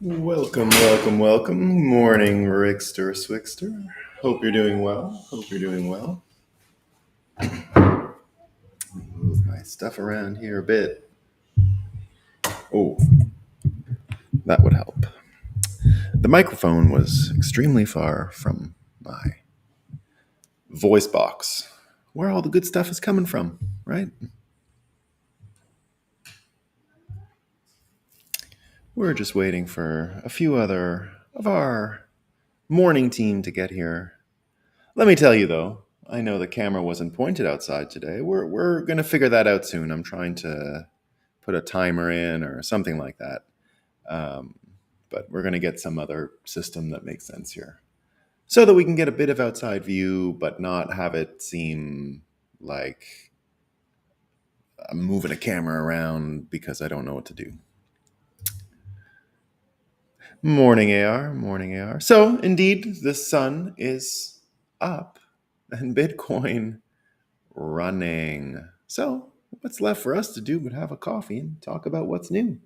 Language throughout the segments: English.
Welcome, welcome, welcome. Morning, Rickster Swickster. Hope you're doing well. Hope you're doing well. Move my stuff around here a bit. Oh, that would help. The microphone was extremely far from my voice box, where all the good stuff is coming from, right? We're just waiting for a few other of our morning team to get here. Let me tell you, though, I know the camera wasn't pointed outside today. We're going to figure that out soon. I'm trying to put a timer in or something like that. Um, but we're going to get some other system that makes sense here so that we can get a bit of outside view, but not have it seem like I'm moving a camera around because I don't know what to do. Morning, AR. Morning, AR. So, indeed, the sun is up and Bitcoin running. So, what's left for us to do but have a coffee and talk about what's new?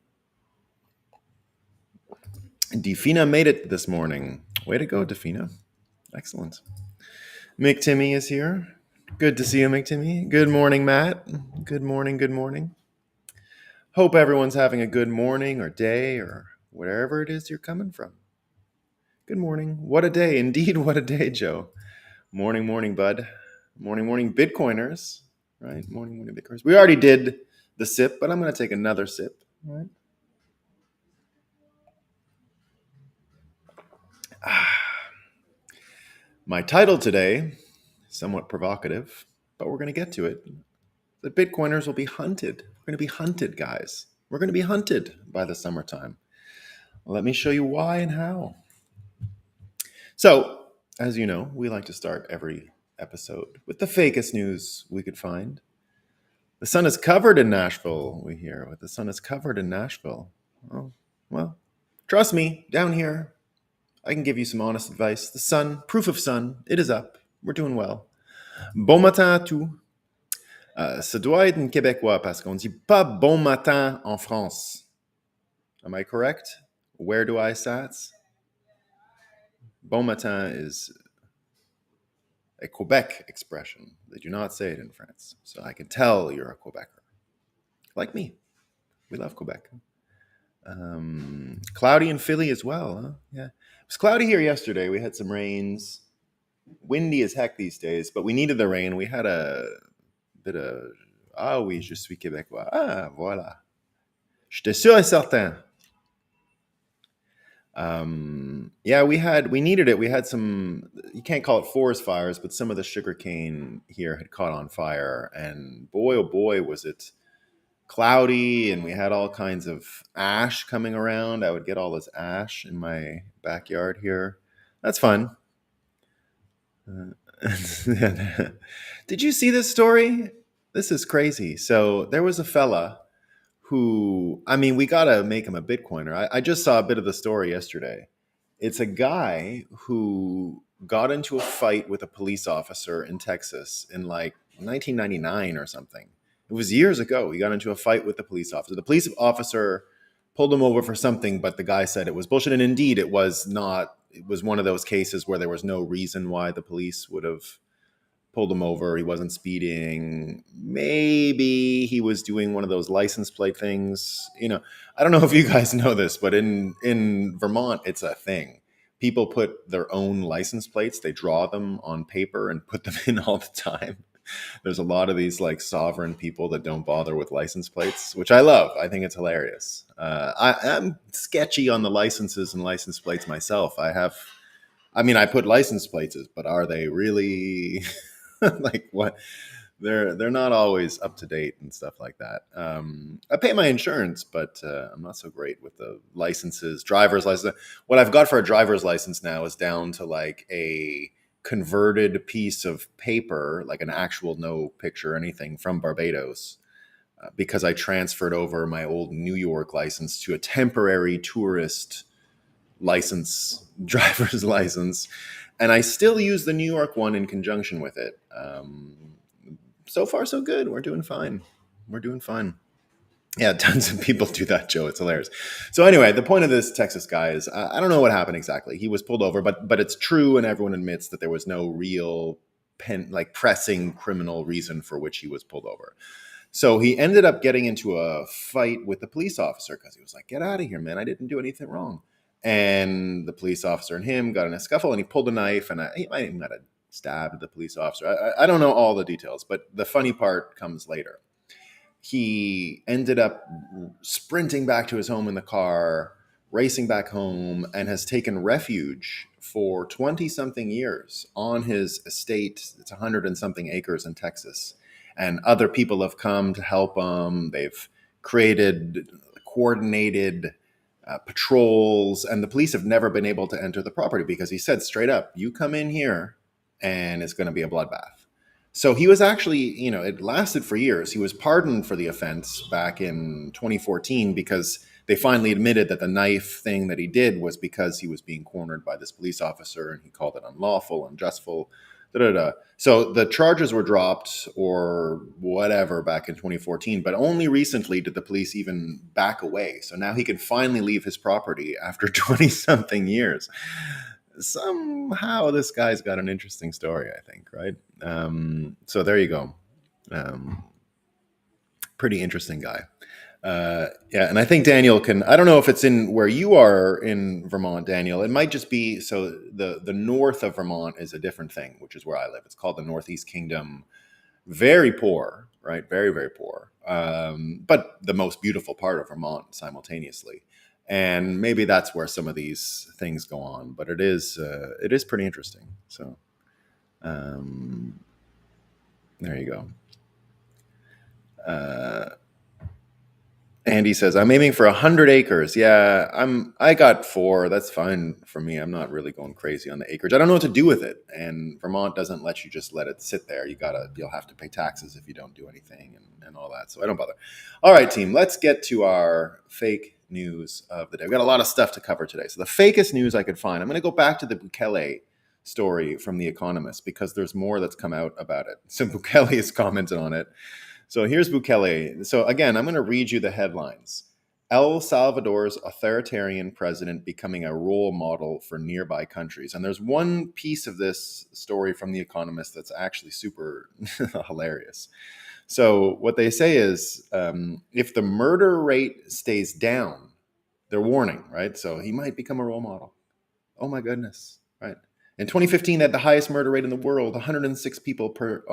Defina made it this morning. Way to go, Defina. Excellent. McTimmy is here. Good to see you, McTimmy. Good morning, Matt. Good morning, good morning. Hope everyone's having a good morning or day or wherever it is you're coming from. Good morning. What a day. Indeed, what a day, Joe. Morning, morning, bud. Morning, morning, Bitcoiners. Right? Morning, morning, Bitcoiners. We already did the sip, but I'm going to take another sip. Right? My title today, somewhat provocative, but we're going to get to it. The Bitcoiners will be hunted. We're going to be hunted, guys. We're going to be hunted by the summertime. Let me show you why and how. So, as you know, we like to start every episode with the fakest news we could find. The sun is covered in Nashville, we hear. The sun is covered in Nashville. Oh, well, trust me, down here, I can give you some honest advice. The sun, proof of sun, it is up. We're doing well. Bon matin à tous. Ça doit être une québécois parce qu'on dit pas bon matin en France. Am I correct? Where do I stats? Bon matin is a Quebec expression. They do not say it in France. So I can tell you're a Quebecer. Like me. We love Quebec. Cloudy in Philly as well, huh? Yeah. It was cloudy here yesterday. We had some rains. Windy as heck these days, but we needed the rain. We had a bit of ah oui, je suis québécois. Ah, voilà. J'étais sûr et certain. Yeah, we needed it. We had some, you can't call it forest fires, but some of the sugarcane here had caught on fire, and boy oh boy was it cloudy, and we had all kinds of ash coming around. I would get all this ash in my backyard here. That's fun. Did you see this story? This is crazy. So there was a fella who, I mean, we got to make him a Bitcoiner. I just saw a bit of the story yesterday. It's a guy who got into a fight with a police officer in Texas in like 1999 or something. It was years ago. He got into a fight with the police officer. The police officer pulled him over for something, but the guy said it was bullshit. And indeed, it was not. It was one of those cases where there was no reason why the police would have pulled him over. He wasn't speeding. Maybe he was doing one of those license plate things. You know, I don't know if you guys know this, but in Vermont, it's a thing. People put their own license plates. They draw them on paper and put them in all the time. There's a lot of these like sovereign people that don't bother with license plates, which I love. I think it's hilarious. I'm sketchy on the licenses and license plates myself. I mean, I put license plates, but are they really like what? They're not always up to date and stuff like that. I pay my insurance, but I'm not so great with the licenses, driver's license. What I've got for a driver's license now is down to like a converted piece of paper, like an actual no picture or anything from Barbados, because I transferred over my old New York license to a temporary tourist license, driver's license, and I still use the New York one in conjunction with it. So far, so good. We're doing fine. We're doing fine. Yeah, tons of people do that, Joe. It's hilarious. So anyway, the point of this Texas guy is I don't know what happened exactly. He was pulled over, but it's true, and everyone admits that there was no real pressing criminal reason for which he was pulled over. So he ended up getting into a fight with the police officer because he was like, "Get out of here, man! I didn't do anything wrong." And the police officer and him got in a scuffle, and he pulled a knife, and he might have stabbed the police officer. I don't know all the details, but the funny part comes later. He ended up sprinting back to his home in the car, racing back home, and has taken refuge for 20 something years on his estate. It's 100 and something acres in Texas. And other people have come to help him. They've created coordinated patrols, and the police have never been able to enter the property because he said straight up, "You come in here and it's going to be a bloodbath." So he was actually, it lasted for years. He was pardoned for the offense back in 2014 because they finally admitted that the knife thing that he did was because he was being cornered by this police officer, and he called it unlawful, unjustful, da da da. So the charges were dropped or whatever back in 2014, but only recently did the police even back away. So now he can finally leave his property after 20 something years. Somehow this guy's got an interesting story, I think, right? So there you go. Pretty interesting guy. Yeah, and I think Daniel I don't know if it's in where you are in Vermont, Daniel. It might just be, so the north of Vermont is a different thing, which is where I live. It's called the Northeast Kingdom. Very poor, right? Very, very poor. But the most beautiful part of Vermont simultaneously. And maybe that's where some of these things go on, but it is pretty interesting. So there you go. Andy says, "I'm aiming for 100 acres. Yeah, I got 4. That's fine for me. I'm not really going crazy on the acreage. I don't know what to do with it. And Vermont doesn't let you just let it sit there. You'll have to pay taxes if you don't do anything and all that. So I don't bother. All right, team, let's get to our fake news of the day. We've got a lot of stuff to cover today. So the fakest news I could find, I'm going to go back to the Bukele story from The Economist because there's more that's come out about it. So Bukele has commented on it. So here's Bukele. So again, I'm going to read you the headlines. El Salvador's authoritarian president becoming a role model for nearby countries. And there's one piece of this story from The Economist that's actually super hilarious. So what they say is, if the murder rate stays down, they're warning, right? So he might become a role model. Oh my goodness, right? In 2015, they had the highest murder rate in the world, 106 people per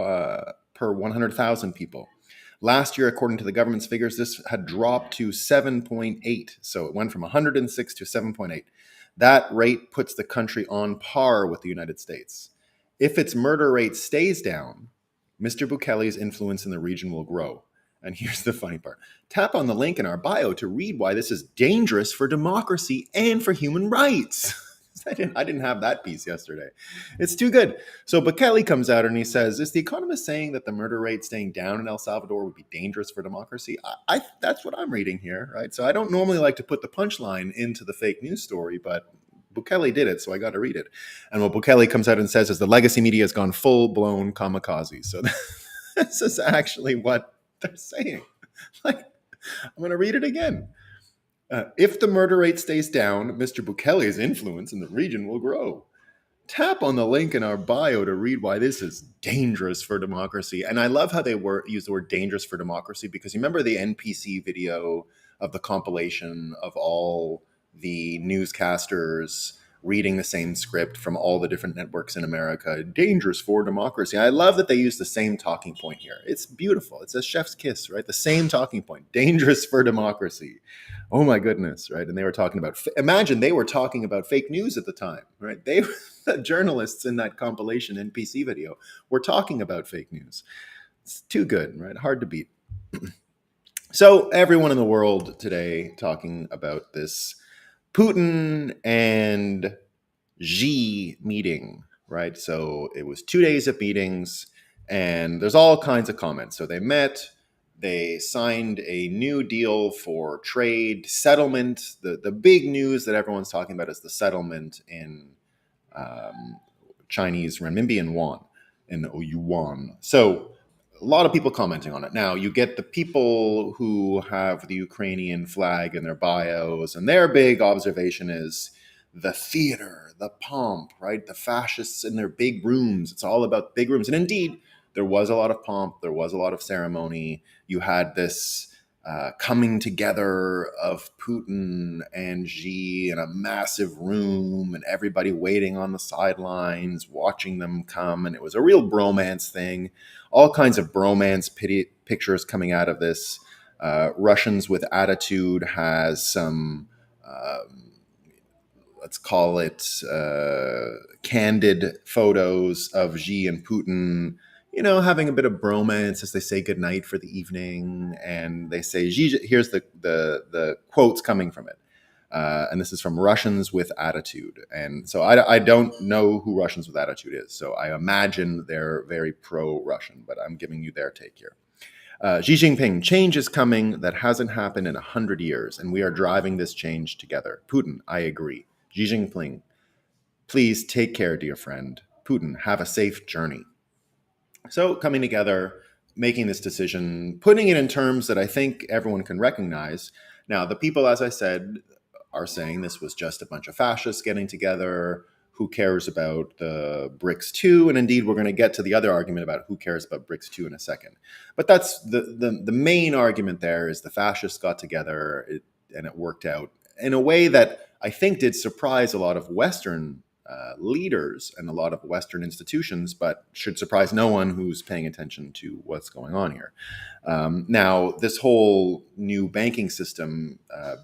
100,000 people. Last year, according to the government's figures, this had dropped to 7.8. So it went from 106 to 7.8. That rate puts the country on par with the United States. If its murder rate stays down, Mr. Bukele's influence in the region will grow. And here's the funny part. Tap on the link in our bio to read why this is dangerous for democracy and for human rights. I didn't have that piece yesterday. It's too good. So Bukele comes out and he says, is The Economist saying that the murder rate staying down in El Salvador would be dangerous for democracy? That's what I'm reading here, right? So I don't normally like to put the punchline into the fake news story, but Bukele did it, so I got to read it. And what Bukele comes out and says is the legacy media has gone full-blown kamikaze. So this is actually what they're saying. Like, I'm going to read it again. If the murder rate stays down, Mr. Bukele's influence in the region will grow. Tap on the link in our bio to read why this is dangerous for democracy. And I love how they use the word dangerous for democracy because you remember the NPC video of the compilation of all the newscasters reading the same script from all the different networks in America. Dangerous for democracy. I love that they use the same talking point here. It's beautiful. It's a chef's kiss, right? The same talking point. Dangerous for democracy. Oh my goodness, right? And they were talking about, imagine they were talking about fake news at the time, right? They, the journalists in that compilation NPC video were talking about fake news. It's too good, right? Hard to beat. So everyone in the world today talking about this Putin and Xi meeting, right? So it was 2 days of meetings and there's all kinds of comments. So they met, they signed a new deal for trade settlement. The big news that everyone's talking about is the settlement in Chinese renminbi and yuan. So a lot of people commenting on it. Now, you get the people who have the Ukrainian flag in their bios, and their big observation is the theater, the pomp, right? The fascists in their big rooms. It's all about big rooms. And indeed, there was a lot of pomp, there was a lot of ceremony. You had this coming together of Putin and Xi in a massive room, and everybody waiting on the sidelines, watching them come. And it was a real bromance thing. All kinds of bromance pictures coming out of this. Russians with Attitude has some, let's call it, candid photos of Xi and Putin, having a bit of bromance as they say goodnight for the evening. And they say, Xi, here's the quotes coming from it. And this is from Russians with Attitude. And so I don't know who Russians with Attitude is. So I imagine they're very pro-Russian, but I'm giving you their take here. Xi Jinping, change is coming that hasn't happened in 100 years, and we are driving this change together. Putin, I agree. Xi Jinping, please take care, dear friend. Putin, have a safe journey. So coming together, making this decision, putting it in terms that I think everyone can recognize. Now, the people, as I said, are saying this was just a bunch of fascists getting together. Who cares about the BRICS 2? And indeed, we're going to get to the other argument about who cares about BRICS 2 in a second. But that's the main argument there is the fascists got together and it worked out in a way that I think did surprise a lot of Western leaders and a lot of Western institutions, but should surprise no one who's paying attention to what's going on here. Now, this whole new banking system,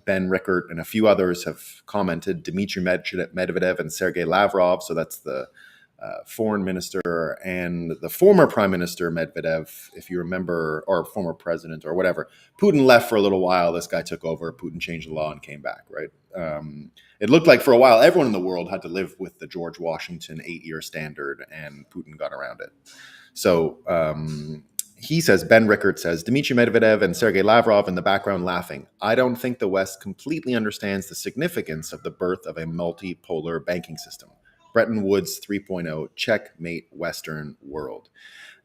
Ben Rickert and a few others have commented, Dmitry Medvedev and Sergei Lavrov, so that's the foreign minister, and the former prime minister Medvedev, if you remember, or former president or whatever. Putin left for a little while. This guy took over. Putin changed the law and came back, right? It looked like for a while everyone in the world had to live with the George Washington 8-year standard, and Putin got around it. So he says, Ben Rickert says, Dmitry Medvedev and Sergei Lavrov in the background laughing. I don't think the West completely understands the significance of the birth of a multipolar banking system. Bretton Woods 3.0, checkmate Western world.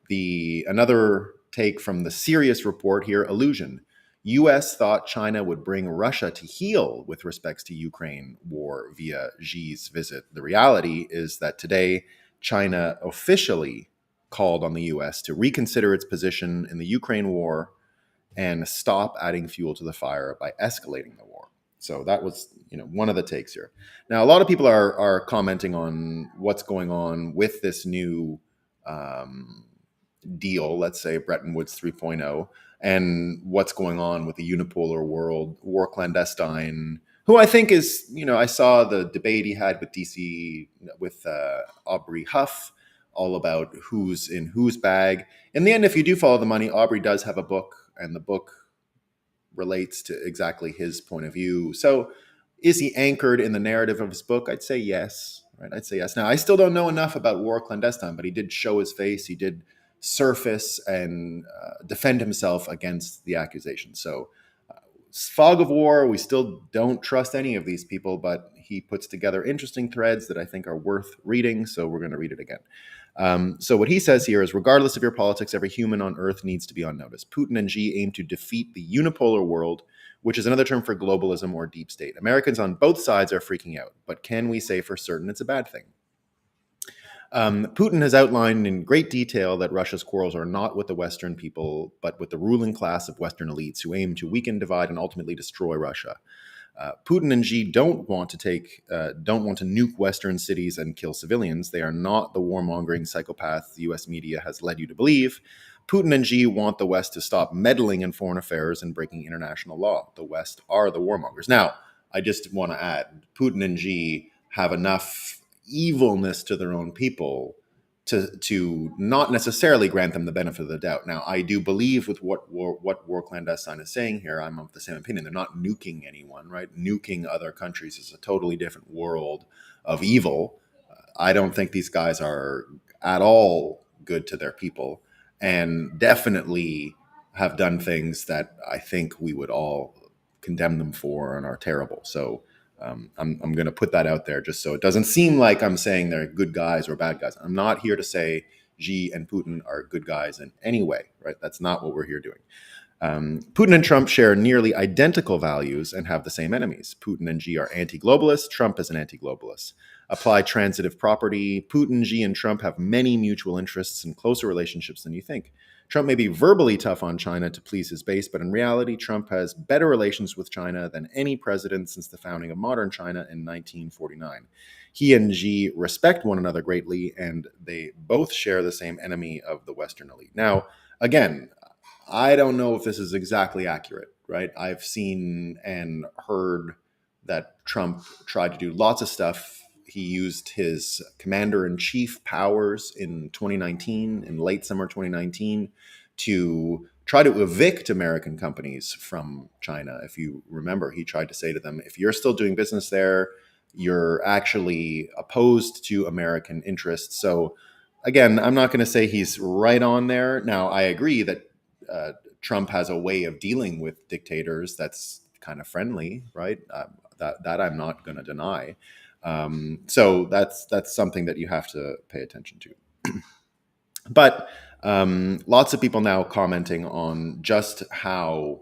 Another take from the serious report here, illusion. U.S. thought China would bring Russia to heel with respects to Ukraine war via Xi's visit. The reality is that today, China officially called on the U.S. to reconsider its position in the Ukraine war and stop adding fuel to the fire by escalating the war. So that was, one of the takes here. Now, a lot of people are commenting on what's going on with this new deal, let's say Bretton Woods 3.0, and what's going on with the unipolar world, war clandestine, who I think is, I saw the debate he had with DC, with Aubrey Huff, all about who's in whose bag. In the end, if you do follow the money, Aubrey does have a book, and the book relates to exactly his point of view. So is he anchored in the narrative of his book? I'd say yes. Right? I'd say yes. Now, I still don't know enough about war clandestine, but he did show his face. He did surface and defend himself against the accusation. So fog of war, we still don't trust any of these people, but he puts together interesting threads that I think are worth reading. So we're going to read it again. So what he says here is, regardless of your politics, every human on Earth needs to be on notice. Putin and Xi aim to defeat the unipolar world, which is another term for globalism or deep state. Americans on both sides are freaking out, but can we say for certain it's a bad thing? Putin has outlined in great detail that Russia's quarrels are not with the Western people, but with the ruling class of Western elites who aim to weaken, divide, and ultimately destroy Russia. Putin and Xi don't want to nuke Western cities and kill civilians. They are not the warmongering psychopaths the U.S. media has led you to believe. Putin and Xi want the West to stop meddling in foreign affairs and breaking international law. The West are the warmongers. Now, I just want to add, Putin and Xi have enough evilness to their own people to not necessarily grant them the benefit of the doubt. Now, I do believe with what war clandestine is saying here, I'm of the same opinion. They're not nuking anyone, right? Nuking other countries is a totally different world of evil. I don't think these guys are at all good to their people, and definitely have done things that I think we would all condemn them for and are terrible. So I'm going to put that out there just so it doesn't seem like I'm saying they're good guys or bad guys. I'm not here to say Xi and Putin are good guys in any way, right? That's not what we're here doing. Putin and Trump share nearly identical values and have the same enemies. Putin and Xi are anti-globalist. Trump is an anti-globalist. Apply transitive property. Putin, Xi, and Trump have many mutual interests and closer relationships than you think. Trump may be verbally tough on China to please his base, but in reality, Trump has better relations with China than any president since the founding of modern China in 1949. He and Xi respect one another greatly, and they both share the same enemy of the Western elite. Now, again, I don't know if this is exactly accurate, right? I've seen and heard that Trump tried to do lots of stuff. He used his commander in chief powers in 2019, in late summer 2019, to try to evict American companies from China. If you remember, he tried to say to them, if you're still doing business there, you're actually opposed to American interests. So, again, I'm not going to say he's right on there. Now, I agree that Trump has a way of dealing with dictators that's kind of friendly, right? That I'm not going to deny. So that's something that you have to pay attention to. But lots of people now commenting on just how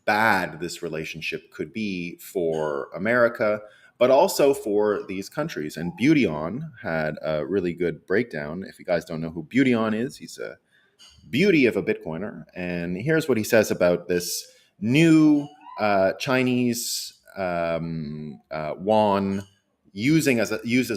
bad this relationship could be for America, but also for these countries. And Beauty On had a really good breakdown. If you guys don't know who Beauty On is, he's a beauty of a Bitcoiner. And here's what he says about this new Chinese yuan used as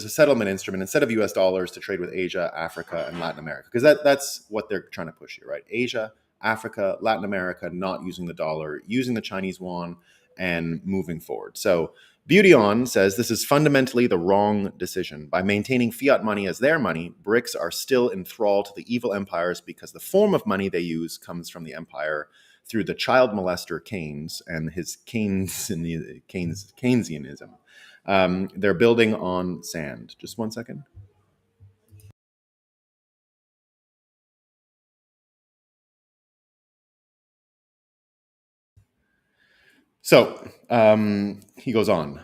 a settlement instrument instead of US dollars to trade with Asia, Africa, and Latin America. Because that's what they're trying to push here, right? Asia, Africa, Latin America, not using the dollar, using the Chinese yuan, and moving forward. So Beauty On says this is fundamentally the wrong decision. By maintaining fiat money as their money, BRICS are still enthralled to the evil empires because the form of money they use comes from the empire through the child molester Keynes and his Keynesianism. They're building on sand. Just one second. So he goes on.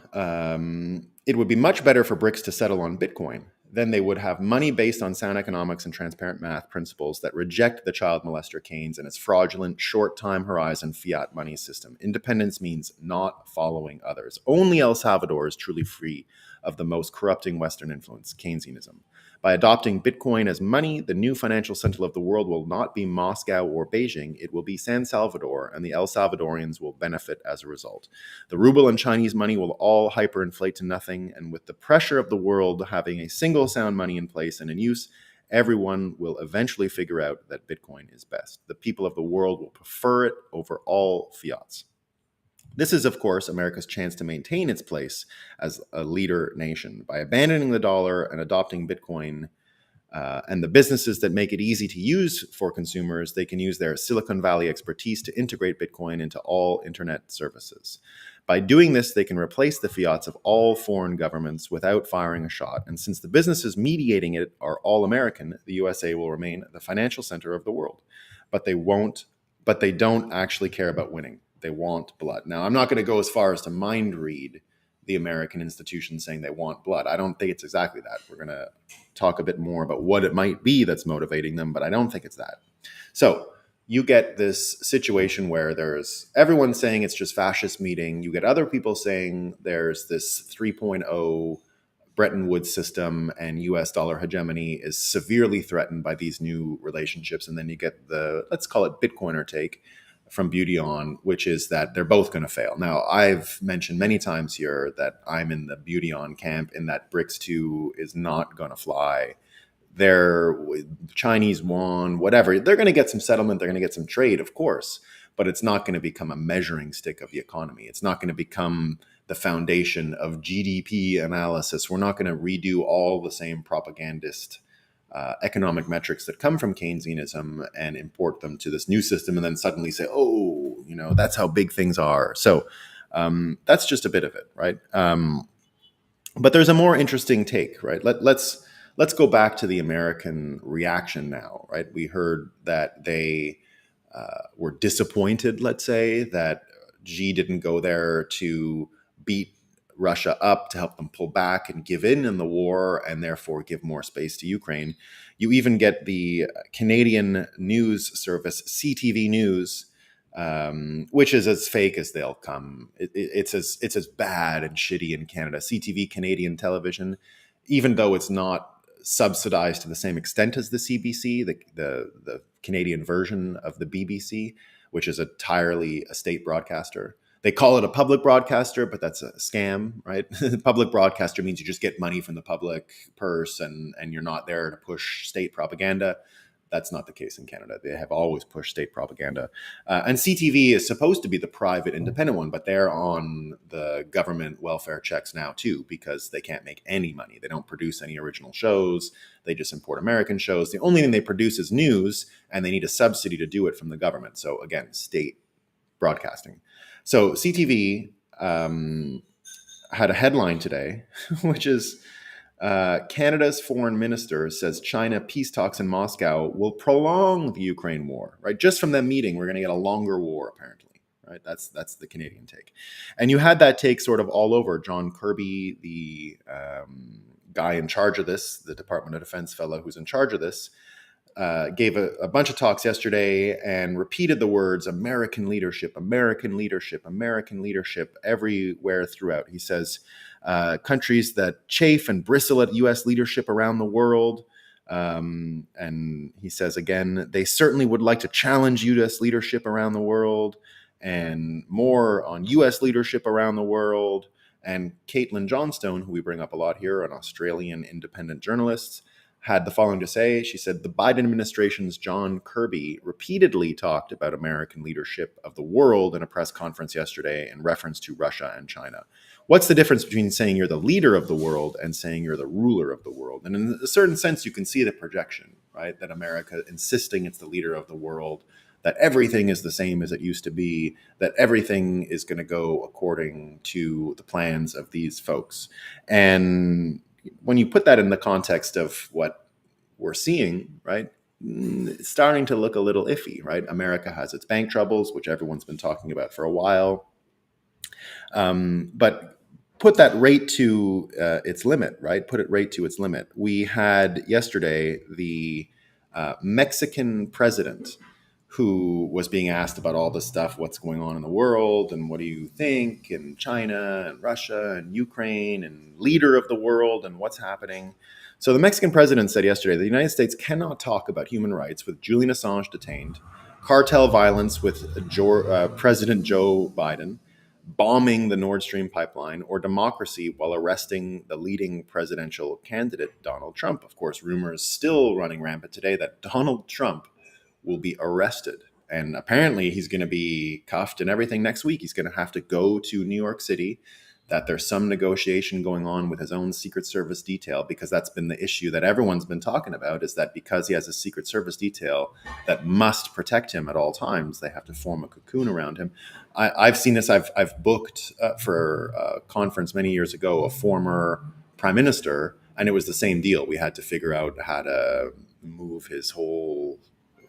It would be much better for BRICS to settle on Bitcoin. Then they would have money based on sound economics and transparent math principles that reject the child molester Keynes and its fraudulent short time horizon fiat money system. Independence means not following others. Only El Salvador is truly free of the most corrupting Western influence, Keynesianism. By adopting Bitcoin as money, the new financial center of the world will not be Moscow or Beijing. It will be San Salvador, and the El Salvadorians will benefit as a result. The ruble and Chinese money will all hyperinflate to nothing, and with the pressure of the world having a single sound money in place and in use, everyone will eventually figure out that Bitcoin is best. The people of the world will prefer it over all fiats. This is, of course, America's chance to maintain its place as a leader nation. By abandoning the dollar and adopting Bitcoin and the businesses that make it easy to use for consumers, they can use their Silicon Valley expertise to integrate Bitcoin into all internet services. By doing this, they can replace the fiats of all foreign governments without firing a shot. And since the businesses mediating it are all American, the USA will remain the financial center of the world. But they don't actually care about winning. They want blood. Now, I'm not going to go as far as to mind read the American institutions saying they want blood. I don't think it's exactly that. We're going to talk a bit more about what it might be that's motivating them, but I don't think it's that. So you get this situation where there's everyone saying it's just fascist meeting. You get other people saying there's this 3.0 Bretton Woods system and US dollar hegemony is severely threatened by these new relationships. And then you get the, let's call it Bitcoiner take from Beauty On, which is that they're both going to fail. Now, I've mentioned many times here that I'm in the Beauty On camp in that BRICS 2 is not going to fly. They're Chinese yuan, whatever. They're going to get some settlement. They're going to get some trade, of course, but it's not going to become a measuring stick of the economy. It's not going to become the foundation of GDP analysis. We're not going to redo all the same propagandist economic metrics that come from Keynesianism and import them to this new system and then suddenly say, oh, that's how big things are. So that's just a bit of it, right? But there's a more interesting take, right? Let's go back to the American reaction now, right? We heard that they were disappointed, let's say, that Xi didn't go there to beat Russia up to help them pull back and give in the war and therefore give more space to Ukraine. You even get the Canadian news service CTV News, which is as fake as they'll come. It's as bad and shitty in Canada. CTV, Canadian television, even though it's not subsidized to the same extent as the CBC, the Canadian version of the BBC, which is entirely a state broadcaster. They call it a public broadcaster, but that's a scam, right? Public broadcaster means you just get money from the public purse and you're not there to push state propaganda. That's not the case in Canada. They have always pushed state propaganda. And CTV is supposed to be the private independent one, but they're on the government welfare checks now too, because they can't make any money. They don't produce any original shows. They just import American shows. The only thing they produce is news, and they need a subsidy to do it from the government. So again, state broadcasting. So CTV had a headline today, which is Canada's foreign minister says China peace talks in Moscow will prolong the Ukraine war. Right, just from that meeting, we're going to get a longer war. Apparently, right? That's the Canadian take, and you had that take sort of all over. John Kirby, the guy in charge of this, the Department of Defense fellow who's in charge of this, gave a bunch of talks yesterday and repeated the words American leadership, American leadership, American leadership everywhere throughout. He says countries that chafe and bristle at U.S. leadership around the world. And he says again, they certainly would like to challenge U.S. leadership around the world and more on U.S. leadership around the world. And Caitlyn Johnstone, who we bring up a lot here, an Australian independent journalist, had the following to say. She said, the Biden administration's John Kirby repeatedly talked about American leadership of the world in a press conference yesterday in reference to Russia and China. What's the difference between saying you're the leader of the world and saying you're the ruler of the world? And in a certain sense, you can see the projection, right? That America insisting it's the leader of the world, that everything is the same as it used to be, that everything is going to go according to the plans of these folks. And when you put that in the context of what we're seeing, right, it's starting to look a little iffy, right? America has its bank troubles, which everyone's been talking about for a while. But put that rate to its limit, right? Put it right to its limit. We had yesterday the Mexican president who was being asked about all this stuff, what's going on in the world, and what do you think, and China, and Russia, and Ukraine, and leader of the world, and what's happening. So the Mexican president said yesterday, the United States cannot talk about human rights with Julian Assange detained, cartel violence with President Joe Biden, bombing the Nord Stream pipeline, or democracy while arresting the leading presidential candidate, Donald Trump. Of course, rumors still running rampant today that Donald Trump will be arrested. And apparently he's going to be cuffed and everything next week. He's going to have to go to New York City, that there's some negotiation going on with his own Secret Service detail, because that's been the issue that everyone's been talking about, is that because he has a Secret Service detail that must protect him at all times, they have to form a cocoon around him. I've seen this. I've booked for a conference many years ago, a former prime minister, and it was the same deal. We had to figure out how to move his whole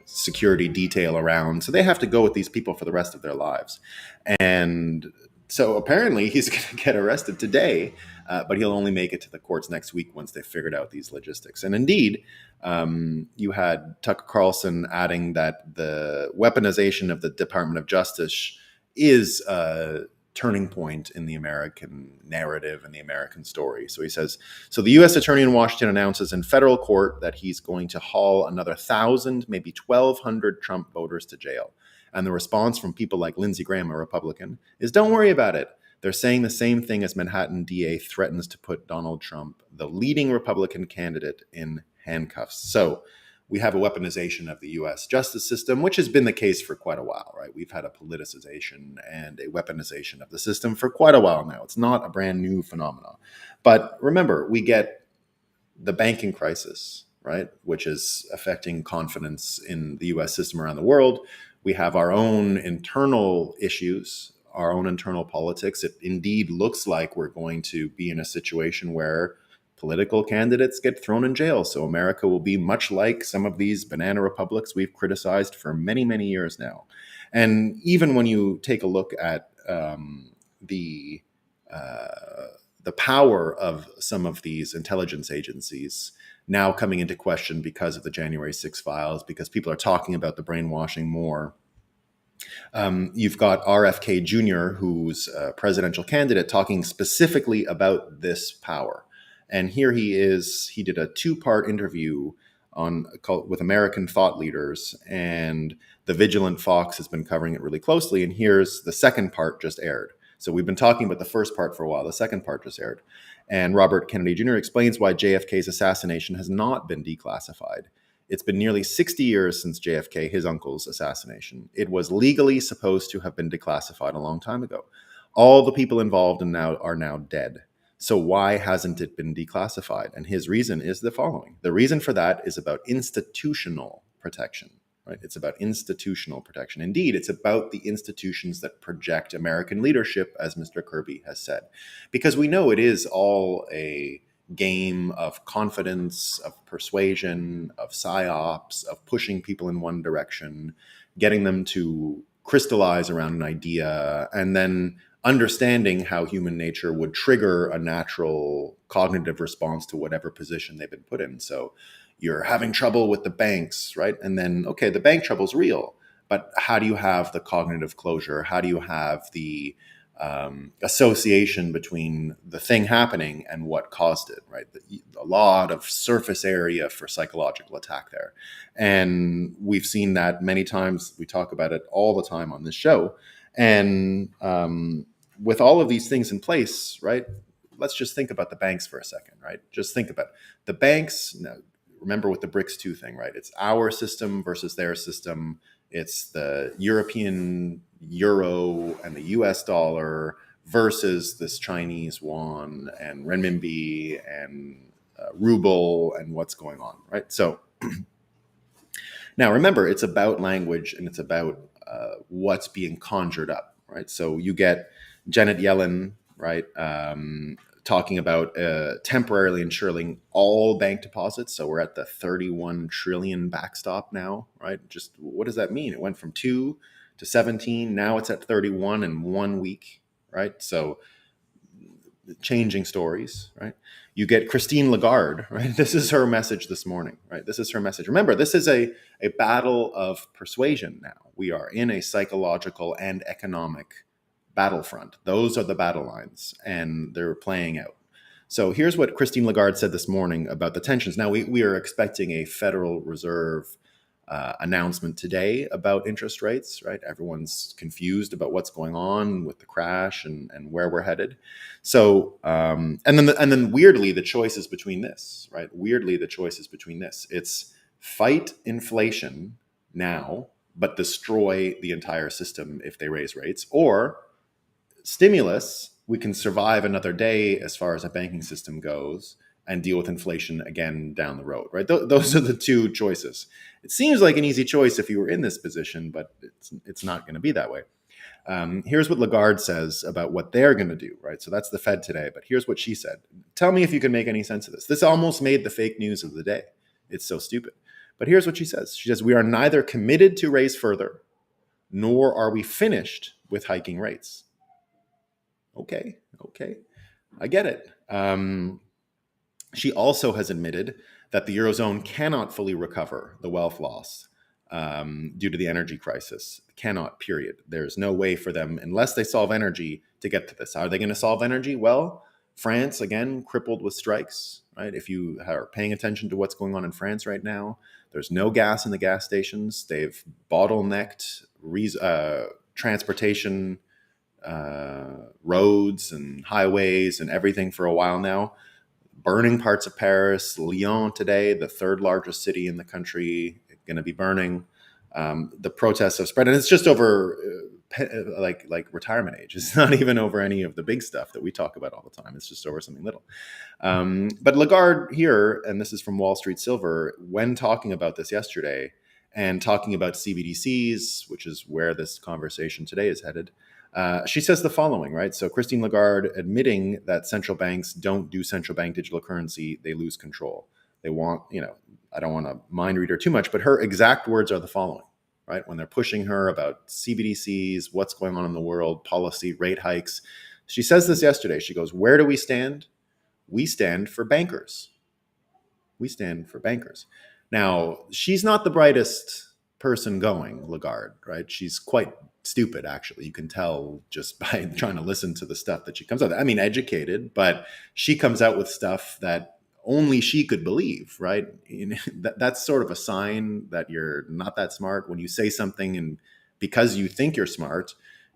security detail around. So they have to go with these people for the rest of their lives. And so apparently he's going to get arrested today, but he'll only make it to the courts next week once they've figured out these logistics. And indeed, you had Tucker Carlson adding that the weaponization of the Department of Justice is a turning point in the American narrative and the American story. So he says, so the U.S. attorney in Washington announces in federal court that he's going to haul another 1,000, maybe 1,200 Trump voters to jail. And the response from people like Lindsey Graham, a Republican, is don't worry about it. They're saying the same thing as Manhattan DA threatens to put Donald Trump, the leading Republican candidate, in handcuffs. So we have a weaponization of the U.S. justice system, which has been the case for quite a while, right? We've had a politicization and a weaponization of the system for quite a while now. It's not a brand new phenomenon. But remember, we get the banking crisis, right, which is affecting confidence in the U.S. system around the world. We have our own internal issues, our own internal politics. It indeed looks like we're going to be in a situation where political candidates get thrown in jail. So America will be much like some of these banana republics we've criticized for many, many years now. And even when you take a look at the the power of some of these intelligence agencies now coming into question because of the January 6 files, because people are talking about the brainwashing more. You've got RFK Jr., who's a presidential candidate, talking specifically about this power. And here he is. He did a 2-part interview with American thought leaders, and the Vigilant Fox has been covering it really closely. And here's the second part just aired. So we've been talking about the first part for a while. The second part just aired. And Robert Kennedy Jr. explains why JFK's assassination has not been declassified. It's been nearly 60 years since JFK, his uncle's assassination. It was legally supposed to have been declassified a long time ago. All the people involved are now dead. So why hasn't it been declassified? And his reason is the following. The reason for that is about institutional protection. Right? It's about institutional protection. Indeed, it's about the institutions that project American leadership, as Mr. Kirby has said. Because we know it is all a game of confidence, of persuasion, of psyops, of pushing people in one direction, getting them to crystallize around an idea, and then understanding how human nature would trigger a natural cognitive response to whatever position they've been put in. So you're having trouble with the banks, right? And then, okay, the bank trouble's real, but how do you have the cognitive closure? How do you have the association between the thing happening and what caused it, right? A lot of surface area for psychological attack there. And we've seen that many times. We talk about it all the time on this show. And with all of these things in place, right? Let's just think about the banks for a second, right? Just think about the banks. Now, remember with the BRICS 2 thing, right? It's our system versus their system. It's the European euro and the US dollar versus this Chinese yuan and renminbi and ruble and what's going on, right? So now remember, it's about language and it's about what's being conjured up, right? So you get Janet Yellen, right, talking about temporarily insuring all bank deposits. So we're at the 31 trillion backstop now, right? Just what does that mean? It went from 2 to 17. Now it's at 31 in 1 week, right? So changing stories, right? You get Christine Lagarde, right? This is her message this morning, right? This is her message. Remember, this is a battle of persuasion now. We are in a psychological and economic battlefront. Those are the battle lines, and they're playing out. So here's what Christine Lagarde said this morning about the tensions. Now, we are expecting a Federal Reserve announcement today about interest rates, right? Everyone's confused about what's going on with the crash and where we're headed. So, and then weirdly, the choice is between this, right? Weirdly, the choice is between this. It's fight inflation now, but destroy the entire system if they raise rates, or stimulus, we can survive another day as far as a banking system goes and deal with inflation again down the road, right? Those are the two choices. It seems like an easy choice if you were in this position, but it's not going to be that way. Here's what Lagarde says about what they're going to do, right? So that's the Fed today, but here's what she said. Tell me if you can make any sense of this. This almost made the fake news of the day. It's so stupid. But here's what she says. She says, we are neither committed to raise further, nor are we finished with hiking rates. Okay, I get it. She also has admitted that the Eurozone cannot fully recover the wealth loss due to the energy crisis. Cannot, period. There's no way for them, unless they solve energy, to get to this. Are they going to solve energy? Well, France, again, crippled with strikes, right? If you are paying attention to what's going on in France right now, there's no gas in the gas stations. They've bottlenecked transportation, roads and highways and everything for a while now. Burning parts of Paris. Lyon today, the third largest city in the country, going to be burning. The protests have spread, and it's just over like retirement age. It's not even over any of the big stuff that we talk about all the time. It's just over something little. But Lagarde here, and this is from Wall Street Silver, when talking about this yesterday and talking about CBDCs, which is where this conversation today is headed, she says the following, right? So Christine Lagarde admitting that central banks don't do central bank digital currency, they lose control. They want, I don't want to mind read her too much, but her exact words are the following, right? When they're pushing her about CBDCs, what's going on in the world, policy, rate hikes, She says this yesterday. She goes, "Where do we stand? We stand for bankers. We stand for bankers." Now, she's not the brightest person going, Lagarde, right? She's quite stupid, actually. You can tell just by trying to listen to the stuff that she comes out with. I mean, educated, but she comes out with stuff that only she could believe, right? That's sort of a sign that you're not that smart when you say something, and because you think you're smart,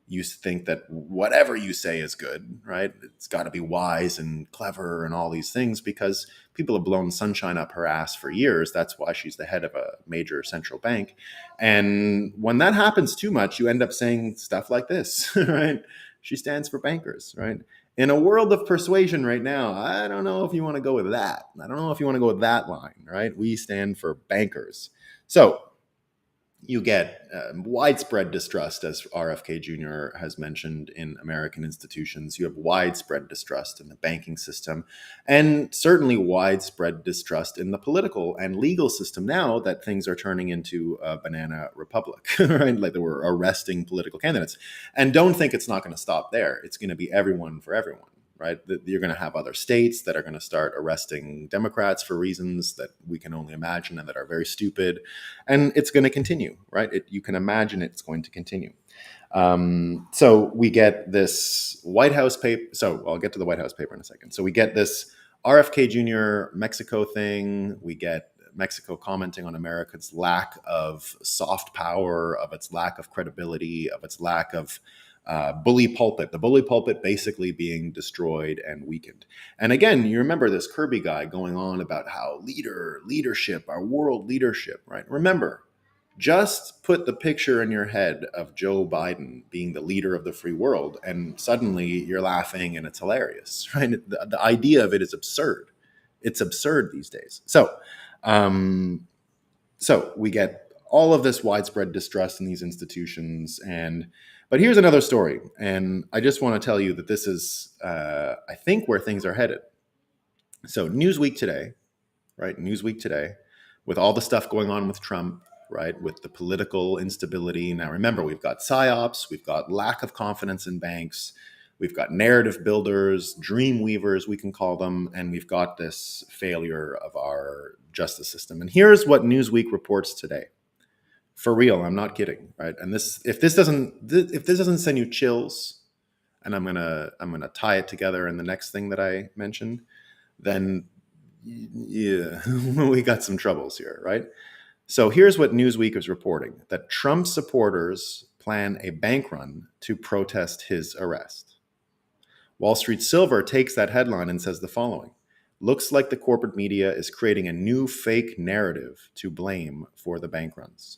you think that whatever you say is good, right? It's got to be wise and clever and all these things because people have blown sunshine up her ass for years. That's why she's the head of a major central bank. And when that happens too much, you end up saying stuff like this, right? She stands for bankers, right? In a world of persuasion right now, I don't know if you want to go with that. I don't know if you want to go with that line, right? We stand for bankers. So you get widespread distrust, as RFK Jr. has mentioned, in American institutions. You have widespread distrust in the banking system, and certainly widespread distrust in the political and legal system now that things are turning into a banana republic, right? Like they were arresting political candidates. And don't think it's not going to stop there. It's going to be everyone for everyone. Right? You're going to have other states that are going to start arresting Democrats for reasons that we can only imagine and that are very stupid. And it's going to continue, right? You can imagine it's going to continue. So we get this White House paper. So I'll get to the White House paper in a second. So we get this RFK Jr. Mexico thing. We get Mexico commenting on America's lack of soft power, of its lack of credibility, of its lack of bully pulpit, the bully pulpit basically being destroyed and weakened. And again, you remember this Kirby guy going on about how leadership, our world leadership, right? Remember, just put the picture in your head of Joe Biden being the leader of the free world, and suddenly you're laughing and it's hilarious, right? The idea of it is absurd. It's absurd these days. So we get all of this widespread distrust in these institutions. But here's another story. And I just want to tell you that this is, I think, where things are headed. So Newsweek today, right? Newsweek today, with all the stuff going on with Trump, right? With the political instability. Now, remember, we've got psyops, we've got lack of confidence in banks, we've got narrative builders, dream weavers, we can call them, and we've got this failure of our justice system. And here's what Newsweek reports today. For real, I'm not kidding, right? And if this doesn't send you chills, and I'm gonna tie it together in the next thing that I mentioned, then yeah, we got some troubles here, right? So here's what Newsweek is reporting: that Trump supporters plan a bank run to protest his arrest. Wall Street Silver takes that headline and says the following: looks like the corporate media is creating a new fake narrative to blame for the bank runs.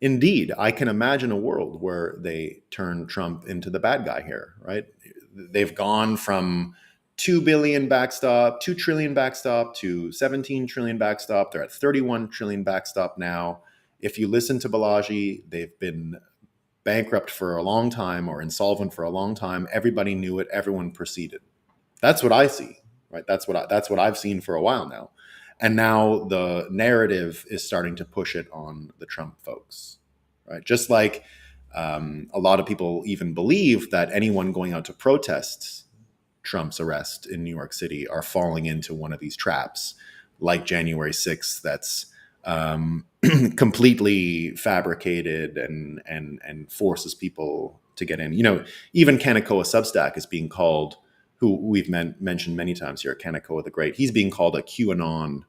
Indeed, I can imagine a world where they turn Trump into the bad guy here, right? They've gone from 2 billion backstop, 2 trillion backstop to 17 trillion backstop. They're at 31 trillion backstop now. If you listen to Balaji, they've been bankrupt for a long time or insolvent for a long time. Everybody knew it. Everyone proceeded. That's what I see, right? That's what I've seen for a while now. And now the narrative is starting to push it on the Trump folks, right? Just like a lot of people even believe that anyone going out to protest Trump's arrest in New York City are falling into one of these traps, like January 6th, that's completely fabricated and forces people to get in. You know, even Kanekoa Substack is being called, who we've mentioned many times here, Kanekoa the Great. He's being called a QAnon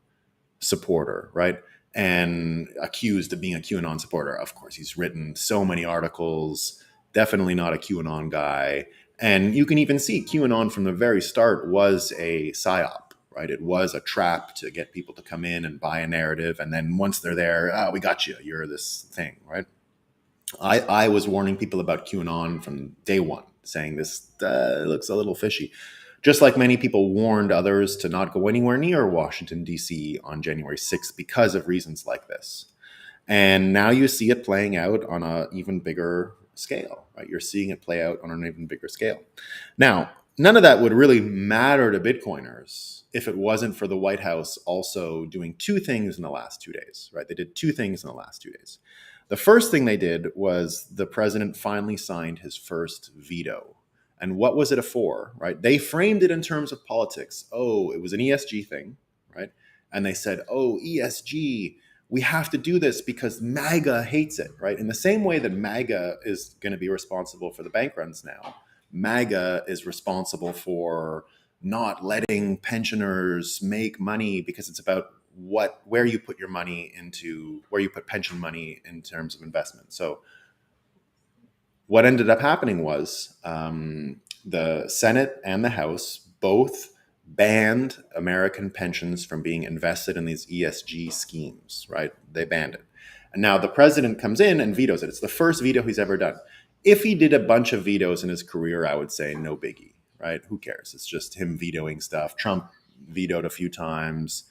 supporter, right? And accused of being a QAnon supporter. Of course, he's written so many articles, definitely not a QAnon guy. And you can even see QAnon from the very start was a psyop, right? It was a trap to get people to come in and buy a narrative. And then once they're there, we got you, you're this thing, right? I was warning people about QAnon from day one, saying this looks a little fishy. Just like many people warned others to not go anywhere near Washington, D.C. on January 6th because of reasons like this. And now you see it playing out on an even bigger scale, right? You're seeing it play out on an even bigger scale. Now, none of that would really matter to Bitcoiners if it wasn't for the White House also doing two things in the last 2 days, right? They did two things in the last 2 days. The first thing they did was the president finally signed his first veto. And what was it for, right? They framed it in terms of politics. Oh, it was an ESG thing, right? And they said, oh, ESG, we have to do this because MAGA hates it, right? In the same way that MAGA is going to be responsible for the bank runs now, MAGA is responsible for not letting pensioners make money because it's about where you put your money into, where you put pension money in terms of investment. So what ended up happening was the Senate and the House both banned American pensions from being invested in these ESG schemes, right? They banned it. And now the president comes in and vetoes it. It's the first veto he's ever done. If he did a bunch of vetoes in his career, I would say no biggie, right? Who cares? It's just him vetoing stuff. Trump vetoed a few times.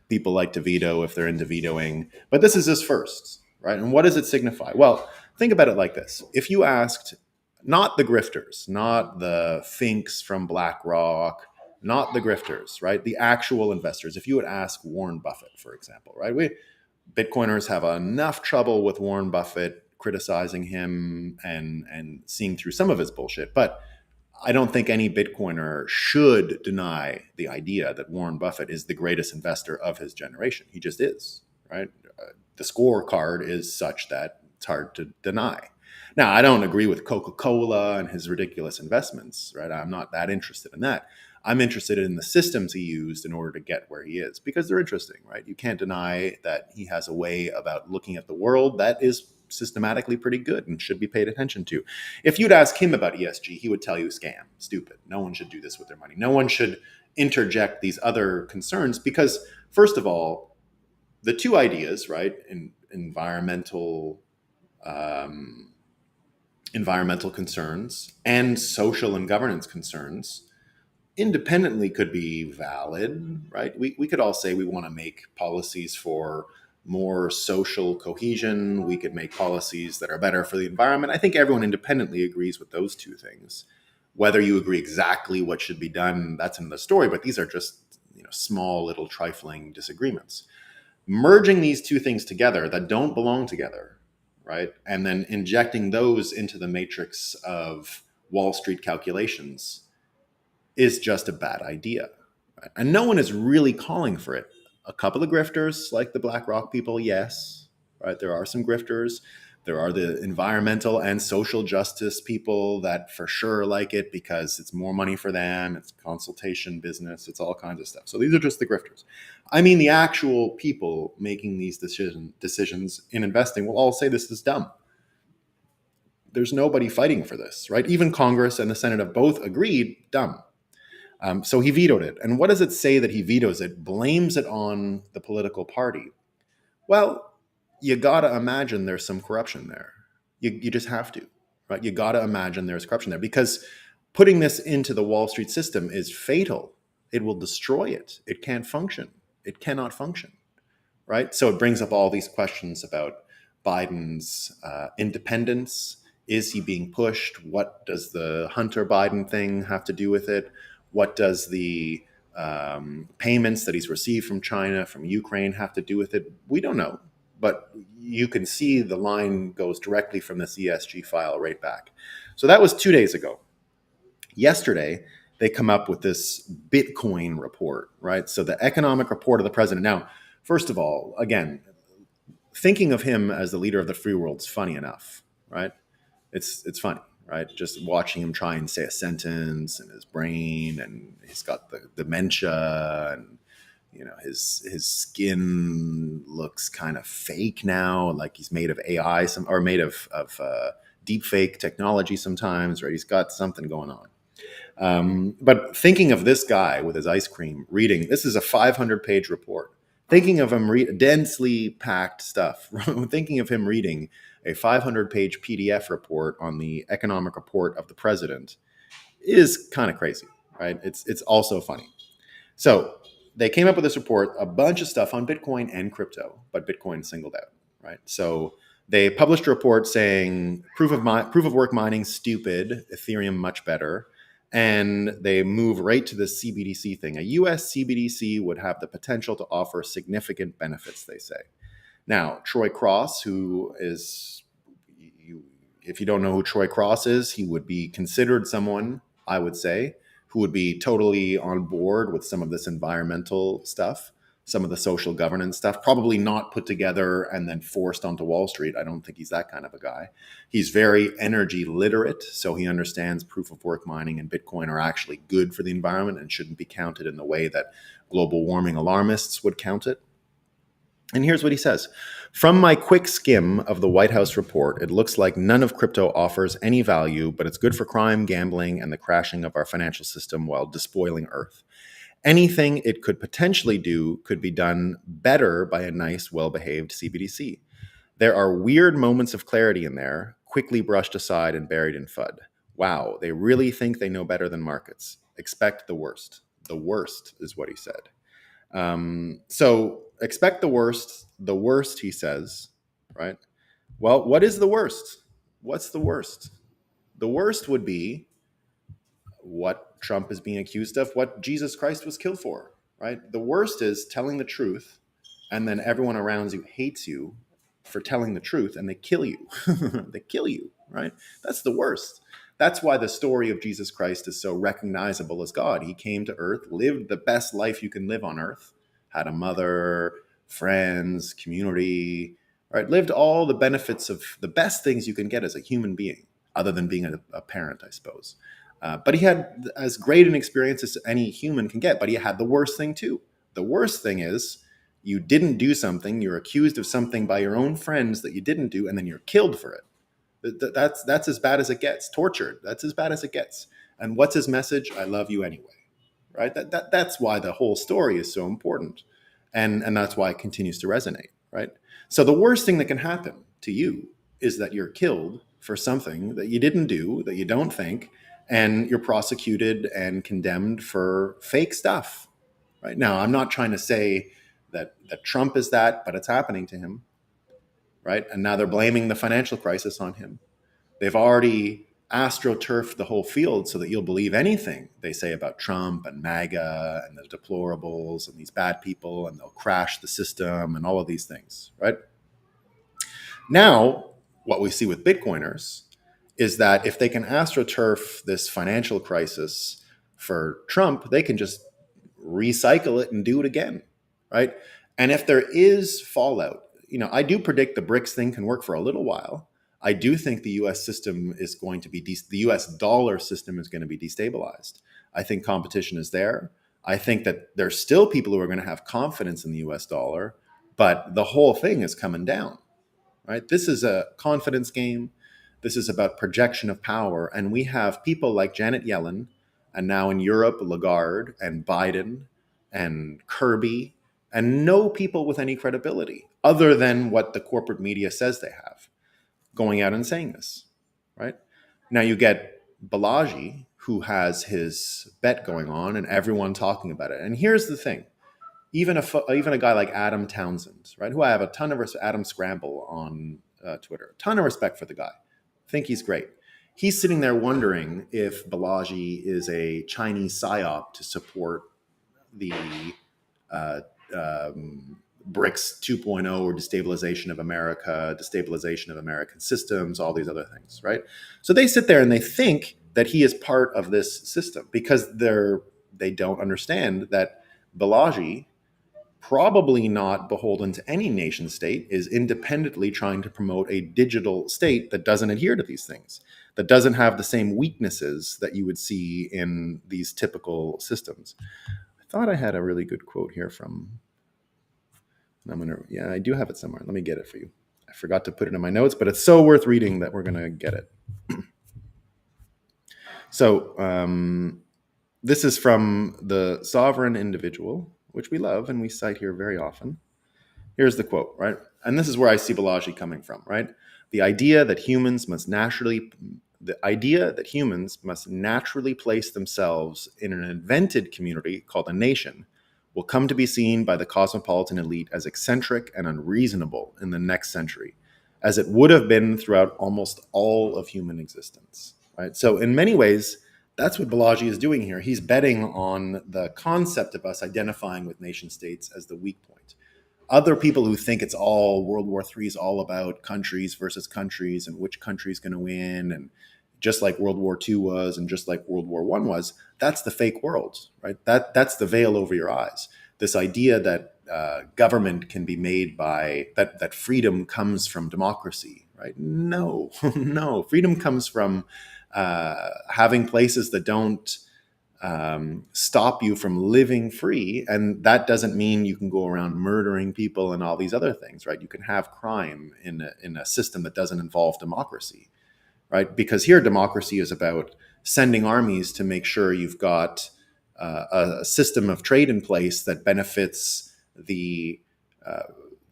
People like to veto if they're into vetoing. But this is his first, right? And what does it signify? Well, think about it like this. If you asked not the grifters, not the finks from BlackRock, not the grifters, right? The actual investors. If you would ask Warren Buffett, for example, right? Bitcoiners have enough trouble with Warren Buffett criticizing him and seeing through some of his bullshit. But I don't think any Bitcoiner should deny the idea that Warren Buffett is the greatest investor of his generation. He just is, right? The scorecard is such that it's hard to deny. Now, I don't agree with Coca-Cola and his ridiculous investments, right? I'm not that interested in that. I'm interested in the systems he used in order to get where he is because they're interesting, right? You can't deny that he has a way about looking at the world that is systematically pretty good and should be paid attention to. If you'd ask him about ESG, he would tell you scam, stupid. No one should do this with their money. No one should interject these other concerns because, first of all, the two ideas, right, in environmental concerns and social and governance concerns independently could be valid, right? We could all say we want to make policies for more social cohesion. We could make policies that are better for the environment. I think everyone independently agrees with those two things. Whether you agree exactly what should be done, that's another story, but these are just small little trifling disagreements. Merging these two things together that don't belong together, right? And then injecting those into the matrix of Wall Street calculations is just a bad idea. Right? And no one is really calling for it. A couple of grifters, like the BlackRock people, yes, right? There are some grifters. There are the environmental and social justice people that for sure like it because it's more money for them. It's consultation business. It's all kinds of stuff. So these are just the grifters. I mean, the actual people making these decisions in investing will all say this is dumb. There's nobody fighting for this, right? Even Congress and the Senate have both agreed, dumb. So he vetoed it. And what does it say that he vetoes it? Blames it on the political party. Well, you got to imagine there's some corruption there. You just have to, right? You got to imagine there's corruption there because putting this into the Wall Street system is fatal. It will destroy it. It can't function. It cannot function, right? So it brings up all these questions about Biden's independence. Is he being pushed? What does the Hunter Biden thing have to do with it? What does the payments that he's received from China, from Ukraine have to do with it? We don't know. But you can see the line goes directly from this ESG file right back. So that was 2 days ago. Yesterday, they come up with this Bitcoin report, right? So the economic report of the president. Now, first of all, again, thinking of him as the leader of the free world is funny enough, right? It's funny, right? Just watching him try and say a sentence in his brain, and he's got the dementia, and his skin looks kind of fake now, like he's made of AI, or made of deep fake technology sometimes, right? He's got something going on. But thinking of this guy with his ice cream reading, this is a 500-page report. Thinking of him densely packed stuff. Thinking of him reading a 500-page PDF report on the economic report of the president is kind of crazy, right? It's also funny. So they came up with this report, a bunch of stuff on Bitcoin and crypto, but Bitcoin singled out, right? So they published a report saying proof of work mining stupid, Ethereum much better. And they move right to the CBDC thing. A US CBDC would have the potential to offer significant benefits, they say. Now, Troy Cross, who is, if you don't know who Troy Cross is, he would be considered someone, I would say, who would be totally on board with some of this environmental stuff, some of the social governance stuff, probably not put together and then forced onto Wall Street. I don't think he's that kind of a guy. He's very energy literate, so he understands proof of work mining and Bitcoin are actually good for the environment and shouldn't be counted in the way that global warming alarmists would count it. And here's what he says. From my quick skim of the White House report, it looks like none of crypto offers any value, but it's good for crime, gambling, and the crashing of our financial system while despoiling Earth. Anything it could potentially do could be done better by a nice, well-behaved CBDC. There are weird moments of clarity in there, quickly brushed aside and buried in FUD. Wow, they really think they know better than markets. Expect the worst. The worst is what he said. So expect the worst. The worst, he says, right? Well, what is the worst? What's the worst? The worst would be what Trump is being accused of, what Jesus Christ was killed for, right? The worst is telling the truth, and then everyone around you hates you for telling the truth, and they kill you. They kill you, right? That's the worst. That's why the story of Jesus Christ is so recognizable as God. He came to earth, lived the best life you can live on earth, had a mother, friends, community, right? Lived all the benefits of the best things you can get as a human being, other than being a parent, I suppose. But he had as great an experience as any human can get, but he had the worst thing too. The worst thing is you didn't do something, you're accused of something by your own friends that you didn't do, and then you're killed for it. That's as bad as it gets. Tortured. That's as bad as it gets. And what's his message? I love you anyway. Right? That's why the whole story is so important. And that's why it continues to resonate. Right? So the worst thing that can happen to you is that you're killed for something that you didn't do, that you don't think, and you're prosecuted and condemned for fake stuff. Right? Now, I'm not trying to say that Trump is that, but it's happening to him. Right? And now they're blaming the financial crisis on him. They've already astroturfed the whole field so that you'll believe anything they say about Trump and MAGA and the deplorables and these bad people, and they'll crash the system and all of these things, right? Now, what we see with Bitcoiners is that if they can astroturf this financial crisis for Trump, they can just recycle it and do it again, right? And if there is fallout, I do predict the BRICS thing can work for a little while. I do think the U.S. system is going to be the U.S. dollar system is going to be destabilized. I think competition is there. I think that there's still people who are going to have confidence in the U.S. dollar, but the whole thing is coming down, right? This is a confidence game. This is about projection of power, and we have people like Janet Yellen, and now in Europe, Lagarde and Biden and Kirby, and no people with any credibility other than what the corporate media says they have, going out and saying this, right? Now you get Balaji, who has his bet going on and everyone talking about it. And here's the thing. Even a guy like Adam Townsend, right, who I have a ton of respect, Adam Scramble on Twitter, a ton of respect for the guy. Think he's great. He's sitting there wondering if Balaji is a Chinese psyop to support the BRICS 2.0 or destabilization of America, destabilization of American systems, all these other things, right? So they sit there and they think that he is part of this system because they don't understand that Balaji, probably not beholden to any nation state, is independently trying to promote a digital state that doesn't adhere to these things, that doesn't have the same weaknesses that you would see in these typical systems. I thought I had a really good quote here from, I do have it somewhere. Let me get it for you. I forgot to put it in my notes, but it's so worth reading that we're going to get it. So this is from The Sovereign Individual, which we love and we cite here very often. Here's the quote, right? And this is where I see Balaji coming from, right? The idea that humans must naturally place themselves in an invented community called a nation will come to be seen by the cosmopolitan elite as eccentric and unreasonable in the next century, as it would have been throughout almost all of human existence, right? So in many ways, that's what Balaji is doing here. He's betting on the concept of us identifying with nation states as the weak point. Other people who think it's all World War III is all about countries versus countries and which country is going to win and just like World War II was and just like World War I was. That's the fake world, right? That's the veil over your eyes. This idea that government can be made by that freedom comes from democracy, right? No, no. Freedom comes from having places that don't stop you from living free, and that doesn't mean you can go around murdering people and all these other things, right? You can have crime in a system that doesn't involve democracy, right? Because here, democracy is about sending armies to make sure you've got a system of trade in place that benefits uh,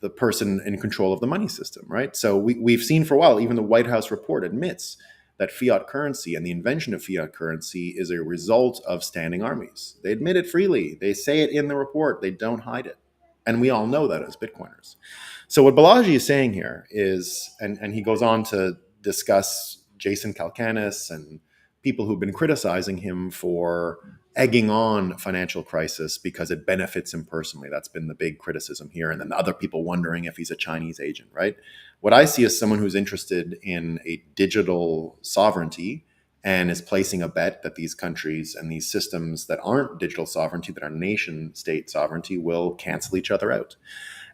the person in control of the money system, right? So we've seen for a while, even the White House report admits that fiat currency and the invention of fiat currency is a result of standing armies. They admit it freely. They say it in the report. They don't hide it. And we all know that as Bitcoiners. So what Balaji is saying here is, and he goes on to discuss Jason Calacanis and people who've been criticizing him for egging on financial crisis because it benefits him personally. That's been the big criticism here. And then other people wondering if he's a Chinese agent, right? What I see as someone who's interested in a digital sovereignty and is placing a bet that these countries and these systems that aren't digital sovereignty, that are nation state sovereignty, will cancel each other out.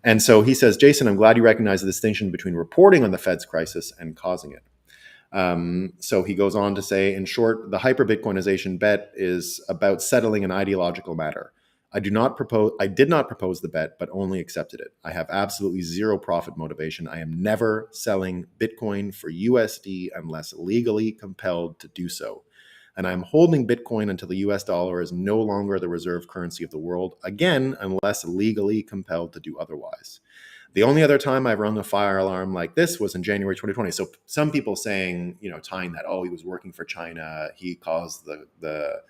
And so he says, Jason, I'm glad you recognize the distinction between reporting on the Fed's crisis and causing it. So he goes on to say, in short, the hyper Bitcoinization bet is about settling an ideological matter. I did not propose the bet, but only accepted it. I have absolutely zero profit motivation. I am never selling Bitcoin for USD unless legally compelled to do so. And I'm holding Bitcoin until the US dollar is no longer the reserve currency of the world, again, unless legally compelled to do otherwise. The only other time I've rung a fire alarm like this was in January 2020. So some people saying, tying that, oh, he was working for China, he caused the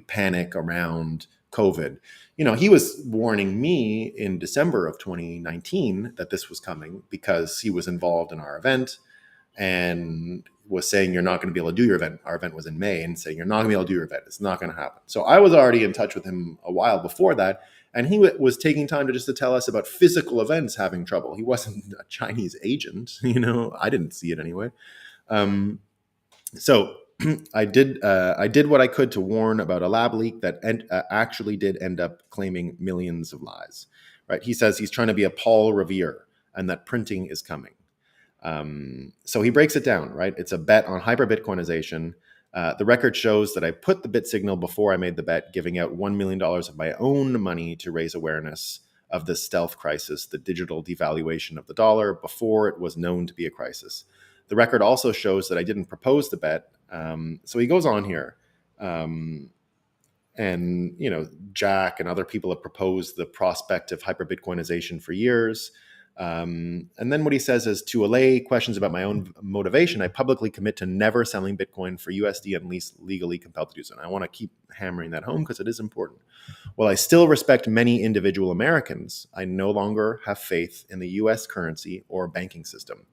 panic around COVID. He was warning me in December of 2019 that this was coming because he was involved in our event and was saying, you're not going to be able to do your event. Our event was in May, and saying, you're not going to be able to do your event. It's not going to happen. So I was already in touch with him a while before that. And he was taking time to tell us about physical events having trouble. He wasn't a Chinese agent, I didn't see it anyway. So I did what I could to warn about a lab leak that actually did end up claiming millions of lies. Right? He says he's trying to be a Paul Revere and that printing is coming. So he breaks it down. Right? It's a bet on hyper Bitcoinization. The record shows that I put the bit signal before I made the bet, giving out $1 million of my own money to raise awareness of this stealth crisis, the digital devaluation of the dollar, before it was known to be a crisis. The record also shows that I didn't propose the bet. So he goes on here. And, Jack and other people have proposed the prospect of hyper Bitcoinization for years. And then what he says is, to allay questions about my own motivation, I publicly commit to never selling Bitcoin for USD unless legally compelled to do so. And I want to keep hammering that home because it is important. While I still respect many individual Americans, I no longer have faith in the US currency or banking system.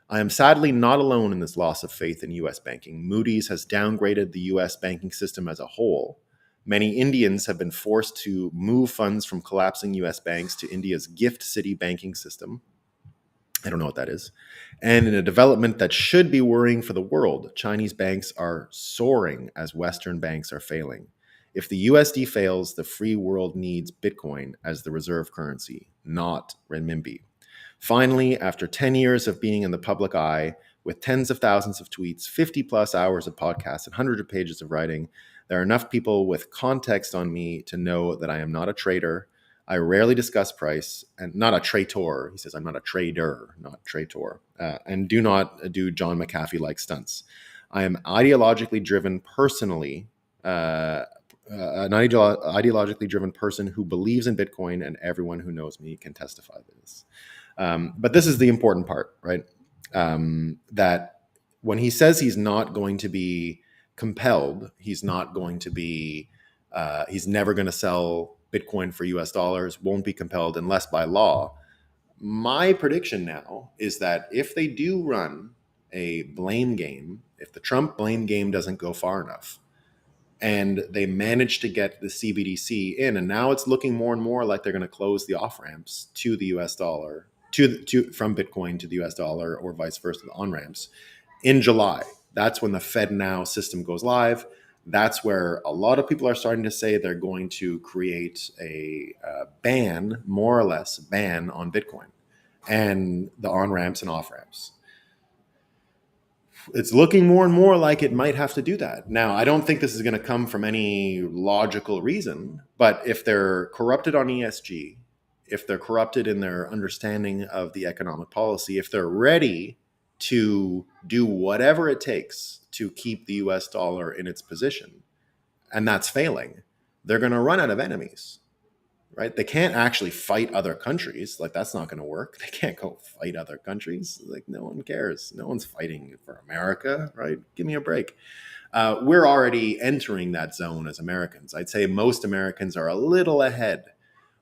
I am sadly not alone in this loss of faith in US banking. Moody's has downgraded the US banking system as a whole. Many Indians have been forced to move funds from collapsing US banks to India's gift city banking system. I don't know what that is. And in a development that should be worrying for the world, Chinese banks are soaring as Western banks are failing. If the USD fails, the free world needs Bitcoin as the reserve currency, not renminbi. Finally, after 10 years of being in the public eye, with tens of thousands of tweets, 50 plus hours of podcasts, and hundreds of pages of writing, there are enough people with context on me to know that I am not a trader. I rarely discuss price, and not a traitor. He says, I'm not a trader, not traitor, and do not do John McAfee-like stunts. I am ideologically driven personally, an ideologically driven person who believes in Bitcoin, and everyone who knows me can testify to this. But this is the important part, right? That when he says he's not going to be compelled, he's not going to be, he's never going to sell Bitcoin for US dollars, won't be compelled unless by law. My prediction now is that if they do run a blame game, if the Trump blame game doesn't go far enough, and they manage to get the CBDC in, and now it's looking more and more like they're going to close the off ramps to the US dollar, from Bitcoin to the US dollar, or vice versa, the on ramps. in July. That's when the FedNow system goes live. That's where a lot of people are starting to say they're going to create a ban, more or less, ban on Bitcoin and the on ramps and off ramps. It's looking more and more like it might have to do that. Now, I don't think this is going to come from any logical reason, but if they're corrupted on ESG, if they're corrupted in their understanding of the economic policy, if they're ready to do whatever it takes to keep the US dollar in its position, and that's failing, they're going to run out of enemies. Right? They can't actually fight other countries. Like, that's not going to work. They can't go fight other countries. Like, no one cares. No one's fighting for America, right? Give me a break. We're already entering that zone as Americans. I'd say most Americans are a little ahead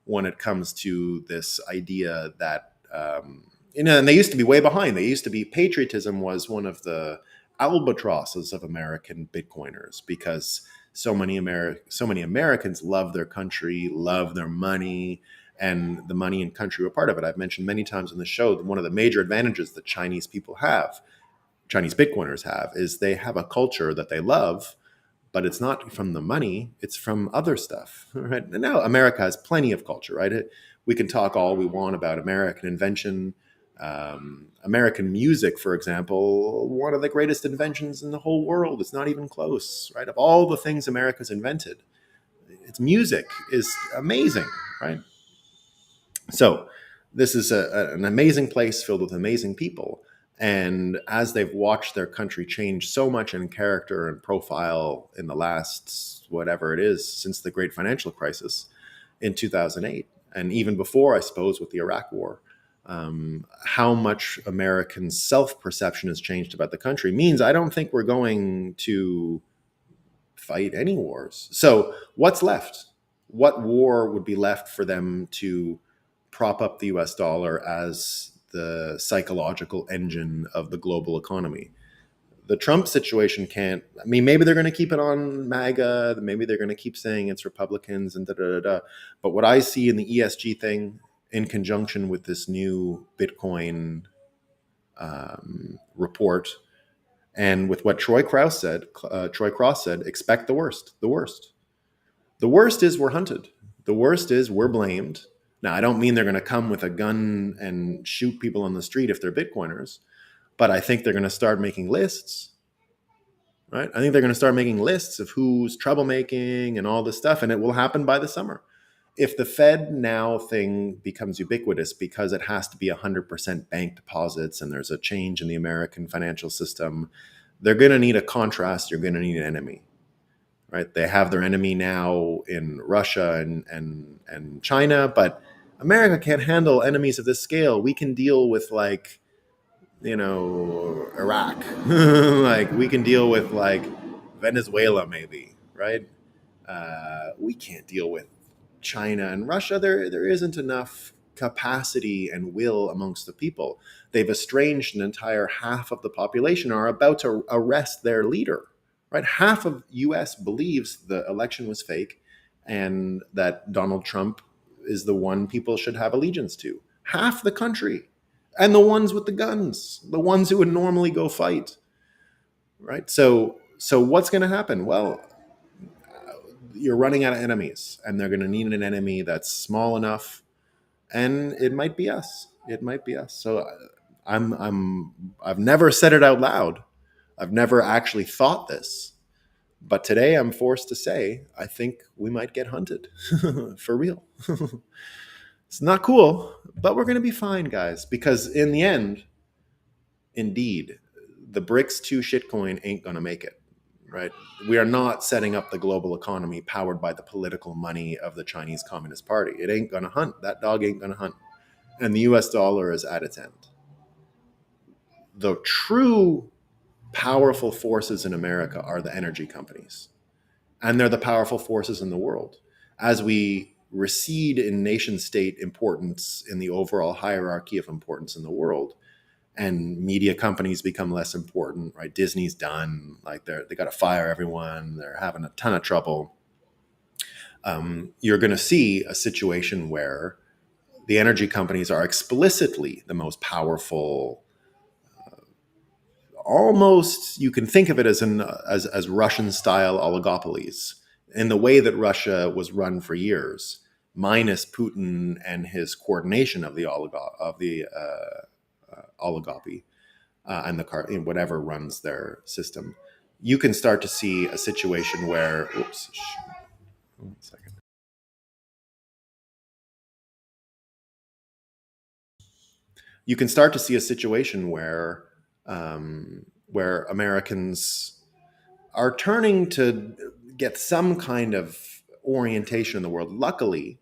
when it comes to this idea that, and they used to be way behind. They used to be, patriotism was one of the albatrosses of American Bitcoiners, because so many Americans love their country, love their money, and the money and country were part of it. I've mentioned many times on the show that one of the major advantages that Chinese Bitcoiners have, is they have a culture that they love, but it's not from the money, it's from other stuff, right? And now America has plenty of culture, right? We can talk all we want about American invention. American music, for example, one of the greatest inventions in the whole world. It's not even close, right? Of all the things America's invented, its music is amazing, right? So this is an amazing place filled with amazing people. And as they've watched their country change so much in character and profile in the last, whatever it is, since the great financial crisis in 2008, and even before, I suppose, with the Iraq War, how much American self-perception has changed about the country means I don't think we're going to fight any wars. So what's left? What war would be left for them to prop up the US dollar as the psychological engine of the global economy? The Trump situation can't, I mean, maybe they're going to keep it on MAGA, maybe they're going to keep saying it's Republicans and da-da-da-da. But what I see in the ESG thing, in conjunction with this new Bitcoin report, and with what Troy Cross said, expect the worst. The worst. The worst is we're hunted. The worst is we're blamed. Now, I don't mean they're going to come with a gun and shoot people on the street if they're Bitcoiners, but I think they're going to start making lists, right? I think they're going to start making lists of who's troublemaking and all this stuff, and it will happen by the summer. If the Fed now thing becomes ubiquitous because it has to be 100% bank deposits and there's a change in the American financial system, they're going to need a contrast. You're going to need an enemy, right? They have their enemy now in Russia and China, but America can't handle enemies of this scale. We can deal with, like, Iraq. Like, we can deal with, like, Venezuela, maybe, right? We can't deal with China and Russia. There isn't enough capacity and will amongst the people. They've estranged an entire half of the population, are about to arrest their leader, right? Half of US believes the election was fake and that Donald Trump is the one people should have allegiance to. Half the country. And the ones with the guns, the ones who would normally go fight, right? So what's going to happen? Well, you're running out of enemies, and they're going to need an enemy that's small enough, and it might be us. It might be us. So I've never said it out loud. I've never actually thought this, but today I'm forced to say I think we might get hunted for real. It's not cool, but we're going to be fine, guys, because in the end, indeed, the BRICS 2 shitcoin ain't going to make it. Right? We are not setting up the global economy powered by the political money of the Chinese Communist Party. It ain't going to hunt. That dog ain't going to hunt. And the US dollar is at its end. The true powerful forces in America are the energy companies. And they're the powerful forces in the world. As we recede in nation state importance in the overall hierarchy of importance in the world, and media companies become less important, right? Disney's done, like they got to fire everyone. They're having a ton of trouble. You're going to see a situation where the energy companies are explicitly the most powerful almost, you can think of it as Russian style oligopolies in the way that Russia was run for years, minus Putin and his coordination of the oligopoly and whatever runs their system. You can start to see a situation where, oops, one second. You can start to see a situation where Americans are turning to get some kind of orientation in the world. Luckily,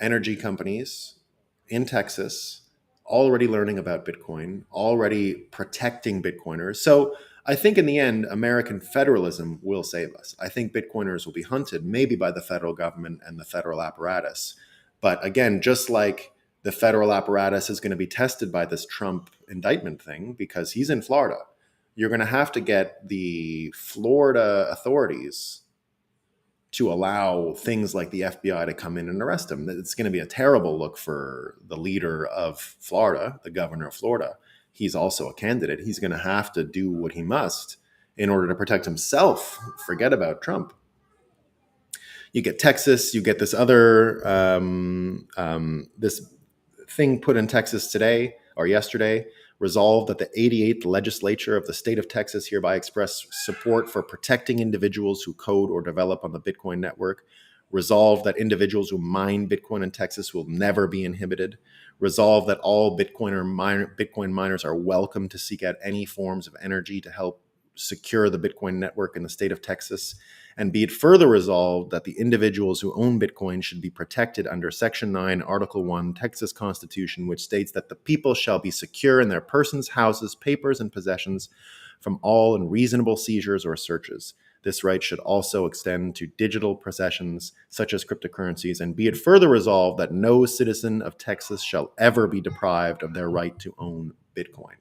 energy companies in Texas already learning about Bitcoin, already protecting Bitcoiners. So I think in the end, American federalism will save us. I think Bitcoiners will be hunted maybe by the federal government and the federal apparatus. But again, just like the federal apparatus is going to be tested by this Trump indictment thing because he's in Florida, you're going to have to get the Florida authorities to allow things like the FBI to come in and arrest him. It's going to be a terrible look for the leader of Florida, the governor of Florida. He's also a candidate. He's going to have to do what he must in order to protect himself. Forget about Trump. You get Texas, you get this other, this thing put in Texas today or yesterday, resolved that the 88th legislature of the state of Texas hereby express support for protecting individuals who code or develop on the Bitcoin network. Resolved that individuals who mine Bitcoin in Texas will never be inhibited. Resolved that all Bitcoin miners are welcome to seek out any forms of energy to help secure the Bitcoin network in the state of Texas. And be it further resolved that the individuals who own Bitcoin should be protected under Section 9, Article 1, Texas Constitution, which states that the people shall be secure in their persons, houses, papers, and possessions from all unreasonable seizures or searches. This right should also extend to digital possessions, such as cryptocurrencies, and be it further resolved that no citizen of Texas shall ever be deprived of their right to own Bitcoin.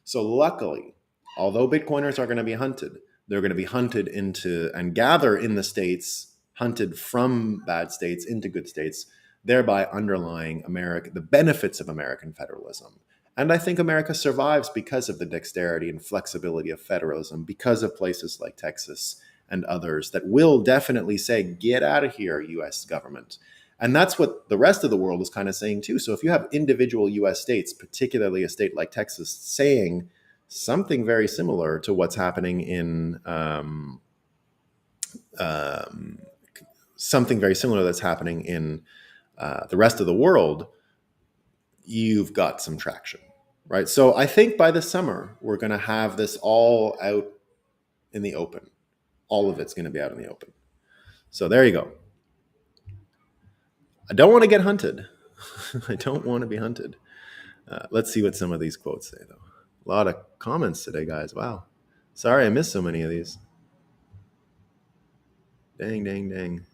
So luckily, although Bitcoiners are going to be hunted, they're going to be hunted into and gather in the states, hunted from bad states into good states, thereby underlying the benefits of American federalism. And I think America survives because of the dexterity and flexibility of federalism, because of places like Texas and others that will definitely say, get out of here, US government. And that's what the rest of the world is kind of saying too. So if you have individual US states, particularly a state like Texas, saying something very similar to what's happening in something very similar that's happening in the rest of the world, you've got some traction, right? So I think by the summer, we're going to have this all out in the open. All of it's going to be out in the open. So there you go. I don't want to get hunted. I don't want to be hunted. Let's see what some of these quotes say, though. A lot of comments today, guys. Wow. Sorry I missed so many of these. Dang, dang, dang.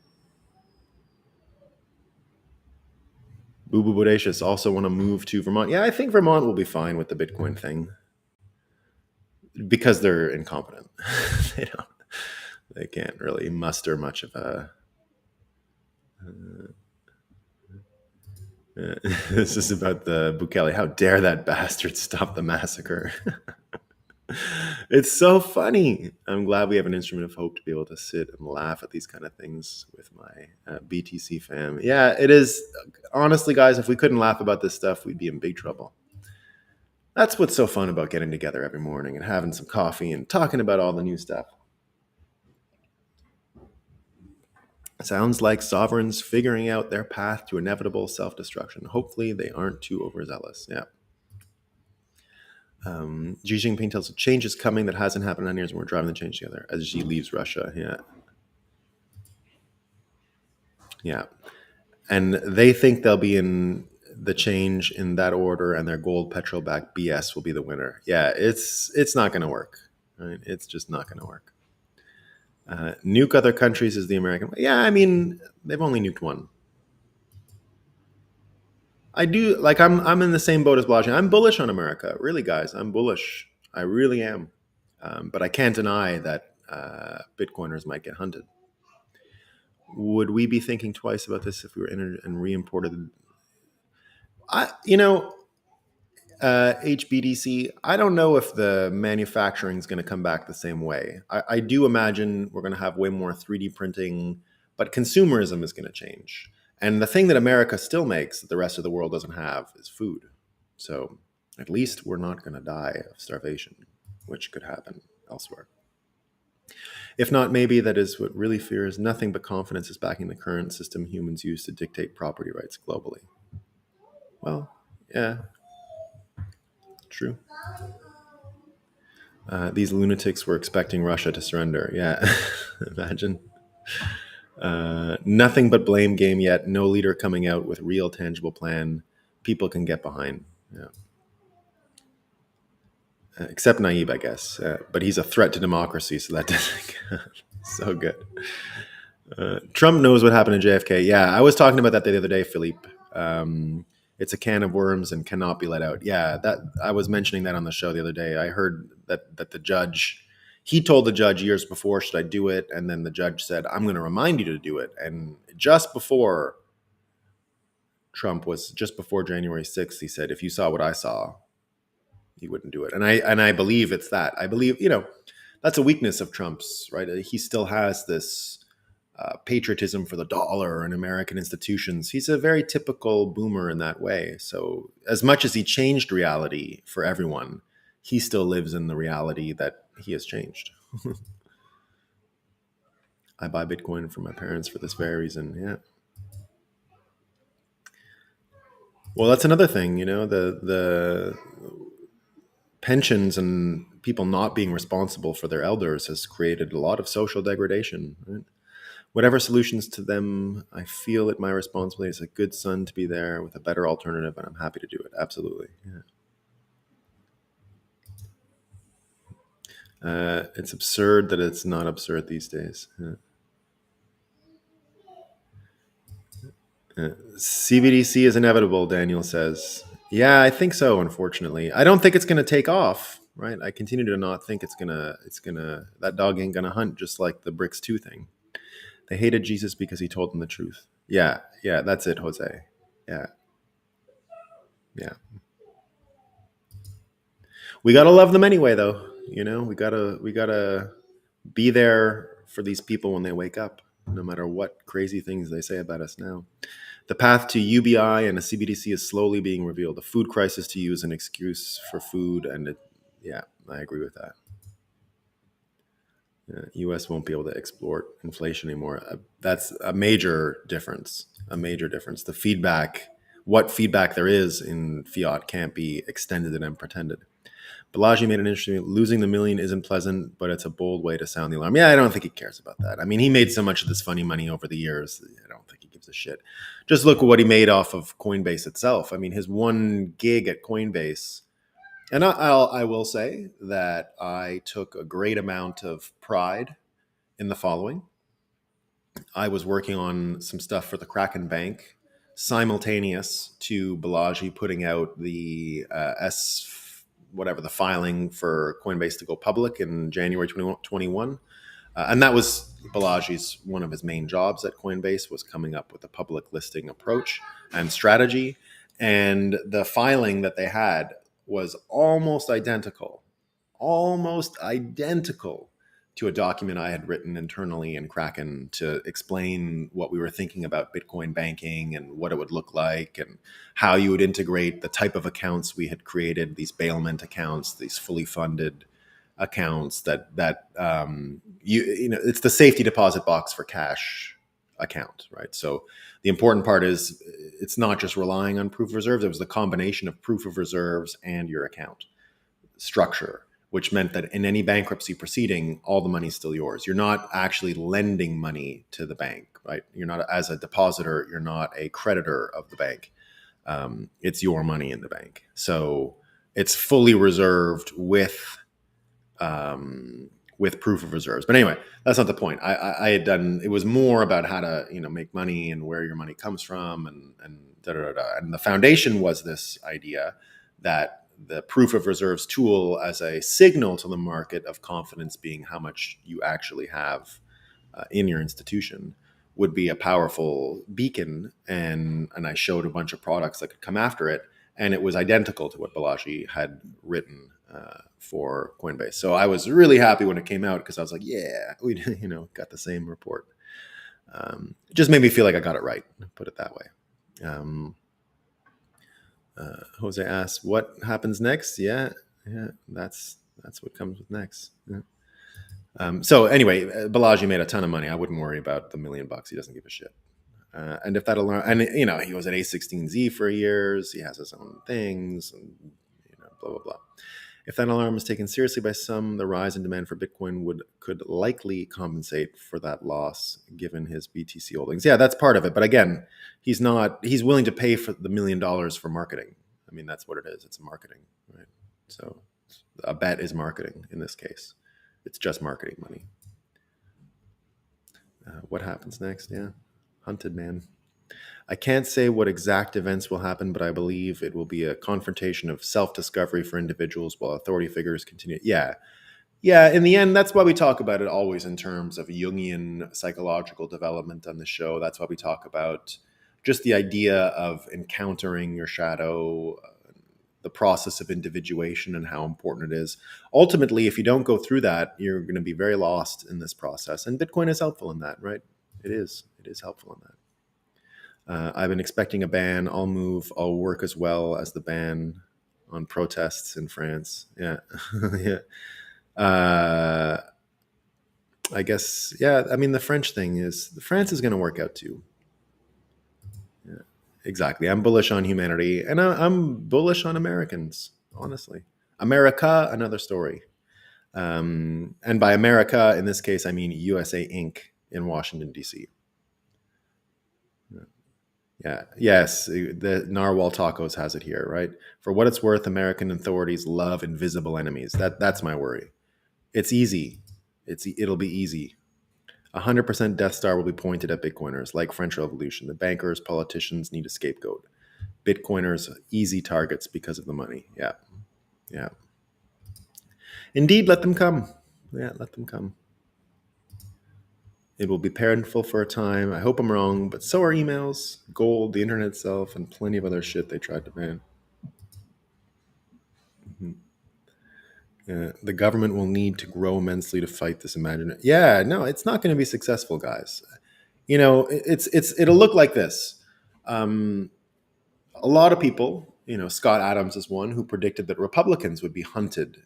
Boo Boo Bodacious also want to move to Vermont. Yeah, I think Vermont will be fine with the Bitcoin thing because they're incompetent. They can't really muster much of a. This is about the Bukele. How dare that bastard stop the massacre? It's so funny. I'm glad we have an instrument of hope to be able to sit and laugh at these kind of things with my BTC fam. Yeah, it is. Honestly, guys, if we couldn't laugh about this stuff, we'd be in big trouble. That's what's so fun about getting together every morning and having some coffee and talking about all the new stuff. Sounds like sovereigns figuring out their path to inevitable self-destruction. Hopefully they aren't too overzealous. Yeah. Xi Jinping tells us change is coming that hasn't happened in years, and we're driving the change together as Xi leaves Russia. Yeah. Yeah. And they think they'll be in the change in that order, and their gold petrol-backed BS will be the winner. Yeah, it's not going to work. Right? It's just not going to work. Nuke other countries is the American way. Yeah, I mean, they've only nuked one. I do, like, I'm in the same boat as Blasian. I'm bullish on America. Really, guys, I'm bullish. I really am. But I can't deny that Bitcoiners might get hunted. Would we be thinking twice about this if we were in and re-imported? HBDC, I don't know if the manufacturing is going to come back the same way. I do imagine we're going to have way more 3D printing, but consumerism is going to change. And the thing that America still makes that the rest of the world doesn't have is food. So at least we're not going to die of starvation, which could happen elsewhere. If not, maybe that is what really fears nothing but confidence is backing the current system humans use to dictate property rights globally. Well, yeah, true. These lunatics were expecting Russia to surrender. Yeah, imagine. Nothing but blame game yet. No leader coming out with real tangible plan people can get behind. Yeah. Except Naive, I guess. But he's a threat to democracy, so that doesn't count. So good. Trump knows what happened to JFK. Yeah, I was talking about that the other day, Philippe. It's a can of worms and cannot be let out. Yeah, that I was mentioning that on the show the other day. I heard that the judge, he told the judge years before, should I do it? And then the judge said, I'm going to remind you to do it. And just before just before January 6th, he said, if you saw what I saw, you wouldn't do it. And I believe it's that. I believe, that's a weakness of Trump's, right? He still has this patriotism for the dollar and American institutions. He's a very typical boomer in that way. So as much as he changed reality for everyone, he still lives in the reality that he has changed. I buy Bitcoin from my parents for this very reason. Yeah. Well, that's another thing, the pensions and people not being responsible for their elders has created a lot of social degradation, right? Whatever solutions to them, I feel it my responsibility as a good son to be there with a better alternative, and I'm happy to do it. Absolutely. Yeah. It's absurd that it's not absurd these days. Yeah. CBDC is inevitable, Daniel says. Yeah, I think so, unfortunately. I don't think it's going to take off, right? I continue to not think that dog ain't going to hunt, just like the BRICS 2 thing. They hated Jesus because he told them the truth. Yeah, that's it, Jose. Yeah. We got to love them anyway, though. We gotta be there for these people when they wake up, no matter what crazy things they say about us now. The path to UBI and a CBDC is slowly being revealed. The food crisis to use an excuse for food, yeah, I agree with that. U.S. won't be able to exploit inflation anymore. That's a major difference. The feedback, what feedback there is in fiat, can't be extended and pretended. Balaji made an interesting. Losing the million isn't pleasant, but it's a bold way to sound the alarm. Yeah, I don't think he cares about that. I mean, he made so much of this funny money over the years. I don't think he gives a shit. Just look at what he made off of Coinbase itself. I mean, his one gig at Coinbase. And I will say that I took a great amount of pride in the following. I was working on some stuff for the Kraken Bank, simultaneous to Balaji putting out the the filing for Coinbase to go public in January 2021. And that was Balaji's one of his main jobs at Coinbase, was coming up with a public listing approach and strategy. And the filing that they had was almost identical to a document I had written internally in Kraken to explain what we were thinking about Bitcoin banking and what it would look like and how you would integrate the type of accounts we had created, these bailment accounts, these fully funded accounts it's the safety deposit box for cash account, right? So the important part is it's not just relying on proof of reserves. It was the combination of proof of reserves and your account structure, which meant that in any bankruptcy proceeding, all the money is still yours. You're not actually lending money to the bank, right? You're not, as a depositor, you're not a creditor of the bank. It's your money in the bank. So it's fully reserved with proof of reserves. But anyway, that's not the point. I had done, it was more about how to, make money and where your money comes from and da da da. And the foundation was this idea that the proof of reserves tool as a signal to the market of confidence being how much you actually have in your institution would be a powerful beacon. And I showed a bunch of products that could come after it. and it was identical to what Balaji had written for Coinbase. So I was really happy when it came out because I was like, yeah, we got the same report. It just made me feel like I got it right, put it that way. Jose asks, what happens next? Yeah, that's what comes with next. Yeah. So anyway, Balaji made a ton of money. I wouldn't worry about the $1 million. He doesn't give a shit. And if that alarm, and he was at A16Z for years. He has his own things, and blah blah blah. If that alarm is taken seriously by some, the rise in demand for Bitcoin could likely compensate for that loss, given his BTC holdings. Yeah, that's part of it. But again, he's willing to pay for the $1 million for marketing. I mean, that's what it is. It's marketing, right? So a bet is marketing in this case. It's just marketing money. What happens next? Yeah, hunted, man. I can't say what exact events will happen, but I believe it will be a confrontation of self-discovery for individuals while authority figures continue. Yeah. In the end, that's why we talk about it always in terms of Jungian psychological development on the show. That's why we talk about just the idea of encountering your shadow, the process of individuation and how important it is. Ultimately, if you don't go through that, you're going to be very lost in this process. And Bitcoin is helpful in that, right? It is helpful in that. I've been expecting a ban. I'll work as well as the ban on protests in France. Yeah. Yeah. I guess, yeah. I mean, the French thing is, France is going to work out too. Yeah, exactly. I'm bullish on humanity, and I'm bullish on Americans, honestly. America, another story. And by America, in this case, I mean USA Inc. in Washington, D.C. Yeah. Yes. The Narwhal Tacos has it here, right? For what it's worth, American authorities love invisible enemies. That's my worry. It's easy. It'll be easy. 100% Death Star will be pointed at Bitcoiners, like French Revolution. The bankers, politicians need a scapegoat. Bitcoiners, easy targets because of the money. Yeah. Yeah. Indeed, let them come. Yeah, let them come. It will be painful for a time. I hope I'm wrong, but so are emails, gold, the internet itself, and plenty of other shit they tried to ban. The government will need to grow immensely to fight this imaginary. Yeah, no, it's not going to be successful, guys. It'll look like this. A lot of people, Scott Adams is one who predicted that Republicans would be hunted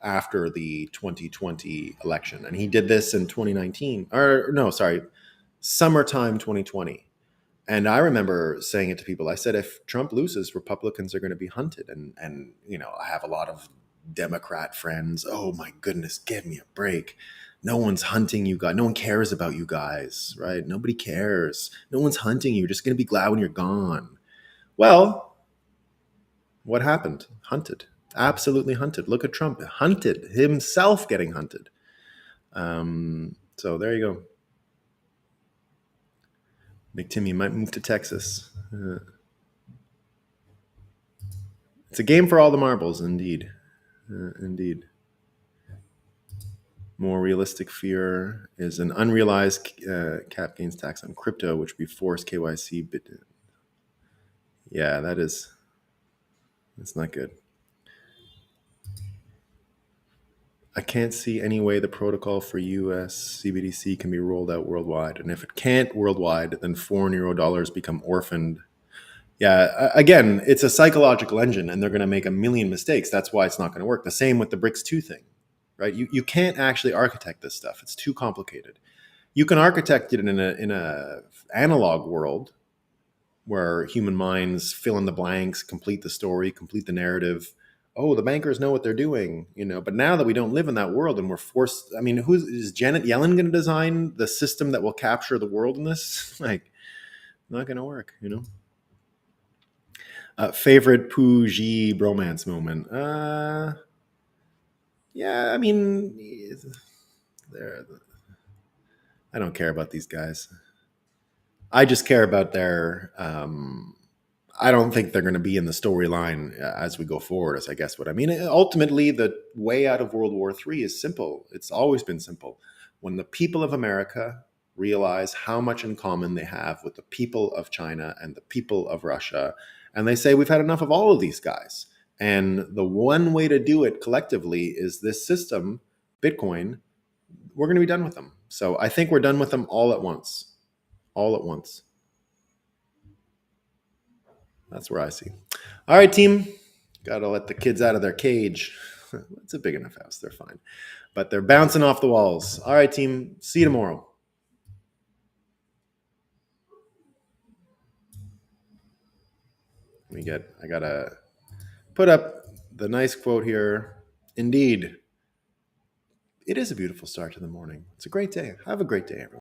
after the 2020 election, and he did this in 2019, or no, sorry, summertime 2020. And I remember saying it to people. I said, if Trump loses, Republicans are going to be hunted. And I have a lot of Democrat friends. Oh my goodness, give me a break. No one's hunting you guys. No one cares about you guys, right? Nobody cares. No one's hunting you. You're just going to be glad when you're gone. Well, what happened? Hunted. Absolutely hunted. Look at Trump. Hunted. Himself getting hunted. So there you go. McTimmy might move to Texas. It's a game for all the marbles, indeed. Indeed. More realistic fear is an unrealized cap gains tax on crypto, which we force KYC. Yeah, that's not good. I can't see any way the protocol for US CBDC can be rolled out worldwide. And if it can't worldwide, then foreign euro dollars become orphaned. Yeah, again, it's a psychological engine, and they're going to make a million mistakes. That's why it's not going to work. The same with the BRICS 2 thing, right? You can't actually architect this stuff. It's too complicated. You can architect it in a analog world where human minds fill in the blanks, complete the story, complete the narrative. Oh, the bankers know what they're doing, But now that we don't live in that world and we're forced, I mean, is Janet Yellen going to design the system that will capture the world in this? Like, not going to work, Favorite Pooji bromance moment? Yeah, I mean, I don't care about these guys. I just care about their. I don't think they're going to be in the storyline as we go forward. Is I guess what I mean. Ultimately, the way out of World War III is simple. It's always been simple. When the people of America realize how much in common they have with the people of China and the people of Russia, And they say we've had enough of all of these guys. And the one way to do it collectively is this system, Bitcoin. We're going to be done with them. So I think we're done with them all at once. All at once. That's where I see. All right, team. Got to let the kids out of their cage. It's a big enough house. They're fine. But they're bouncing off the walls. All right, team. See you tomorrow. I got to put up the nice quote here. Indeed, it is a beautiful start to the morning. It's a great day. Have a great day, everyone.